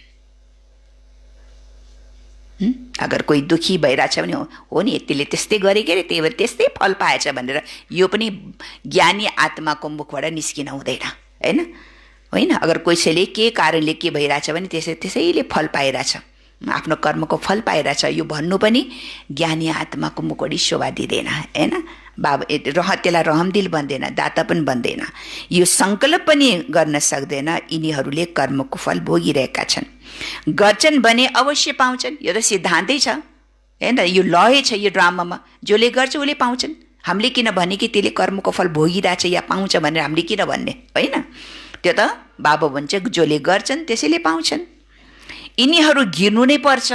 अगर कोही दुखी भइरहेछ भने हो नि, त्यसले त्यस्तै गरे के अरे, त्यही भएर त्यस्तै फल पाएछ भनेर यो पनि ज्ञानी आत्माको मुखबाट निस्किन हुँदैन, होइन, होइन। अगर कसैले के कारणले के भइरहेछ भने त्यसैले फल पाइरहेछ, आफ्नो कर्मको फल पाइरहेछ, यो भन्नु पनि ज्ञानी आत्माको मुखबाट शोभा दिँदैन, होइन। बाबा त्यसलाई रहमदिल बन्दैन, दाता पनि बन्दैन, यो सङ्कल्प पनि गर्न सक्दैन, यिनीहरूले कर्मको फल भोगिरहेका छन्। गर्छन् भने अवश्य पाउँछन्, यो त सिद्धान्तै छ, होइन, यो लय छ यो ड्रामामा। जसले गर्छ उसले पाउँछन्, हामीले किन भने कि त्यसले कर्मको फल भोगिरहेछ या पाउँछ भनेर हामीले किन भन्ने, होइन। त्यो त बाबा भन्छ जसले गर्छन् त्यसैले पाउँछन्। यिनीहरू गिर्नु नै पर्छ,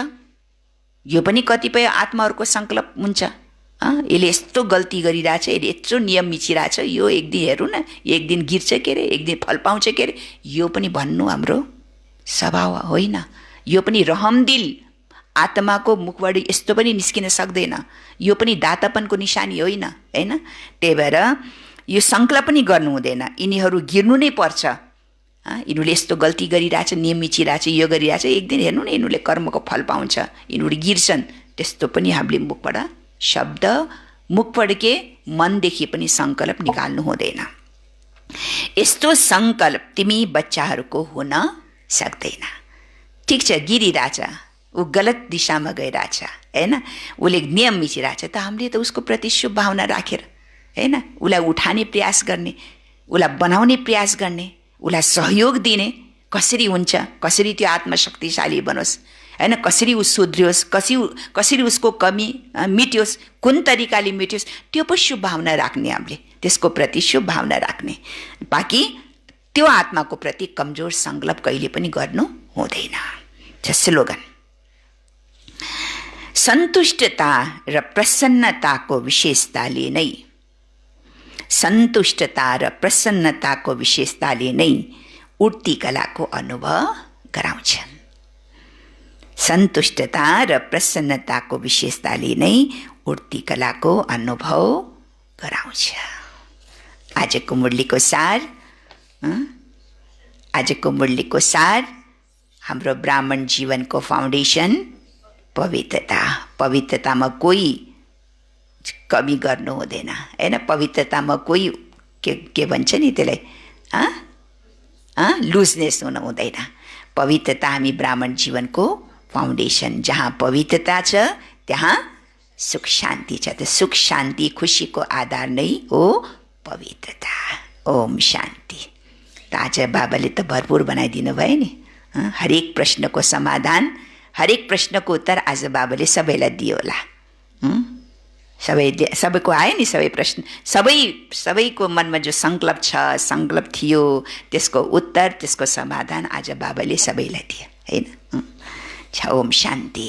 यो पनि कतिपय आत्माहरूको सङ्कल्प हुन्छ। यसले यस्तो गल्ती गरिरहेछ, यसले यत्रो नियम मिचिरहेछ, यो एक दिन हेरौँ न, एक दिन गिर्छ के अरे, एक दिन फल पाउँछ के अरे, यो पनि भन्नु हाम्रो स्वभाव होइन। यो पनि रहमदिल आत्माको मुखबाट यस्तो पनि निस्किन सक्दैन, यो पनि दातापनको निशानी होइन, होइन। त्यही भएर यो सङ्कल्प पनि गर्नु हुँदैन, यिनीहरू गिर्नु नै पर्छ। यिनीहरूले यस्तो गल्ती गरिरहेछ, नियम मिचिरहेछ, यो गरिरहेछ, एक दिन हेर्नु न यिनीहरूले कर्मको फल पाउँछ, यिनीहरू गिर्छन्। त्यस्तो पनि हामीले मुखबाट शब्द, मुखबाट के मनदेखि पनि सङ्कल्प निकाल्नु हुँदैन। यस्तो सङ्कल्प तिमी बच्चाहरूको हुन सक्दैन। ठिक छ, गिरिरहेछ, ऊ गलत दिशामा गइरहेछ, होइन, उसले नियम मिचिरहेछ, त हामीले त उसको प्रति शुभ भावना राखेर, होइन, उसलाई उठाने प्रयास गर्ने, उसलाई बनाउने प्रयास गर्ने, उसलाई सहयोग दिने, कसरी हुन्छ, कसरी त्यो आत्मा शक्तिशाली बनोस्, होइन, कसरी ऊ सुध्रियोस्, कसरी उसको कमी मिट्योस्, कुन तरिकाले मिट्योस्, त्यो पो शुभ भावना राख्ने, हामीले त्यसको प्रति शुभ भावना राख्ने। बाँकी त्यो आत्माको प्रति कमजोर सङ्कल्प कहिले पनि गर्नु हुँदैन। स्लोगन, सन्तुष्टता र प्रसन्नताको विशेषताले नै, सन्तुष्टता र प्रसन्नताको विशेषताले नै उठ्ती कलाको अनुभव गराउँछन्। सन्तुष्टता र प्रसन्नताको विशेषताले नै उठ्ती कलाको अनुभव गराउँछ। आजको मुरलीको सार, आजको मुरलीको सार हाम्रो ब्राह्मण जीवनको फाउन्डेसन पवित्रता। पवित्रतामा कोही कमी गर्नु हुँदैन, होइन, पवित्रतामा कोही के भन्छ नि त्यसलाई, लुजनेस हुनु हुँदैन। पवित्रता हामी ब्राह्मण जीवनको फाउन्डेसन, जहाँ पवित्रता छ त्यहाँ सुख शान्ति छ। त सुख शान्ति खुसीको आधार नै हो पवित्रता। ओम शान्ति। त आज बाबाले त भरपुर बनाइदिनु भयो नि, हरेक प्रश्नको समाधान हरेक प्रश्नको उत्तर आज बाबाले सबैलाई दियो होला। सबैको आयो नि सबै प्रश्न, सबैको मनमा जो सङ्कल्प थियो त्यसको उत्तर, त्यसको समाधान आज बाबाले सबैलाई दिए हैन। ओम शान्ति।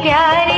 प्यारे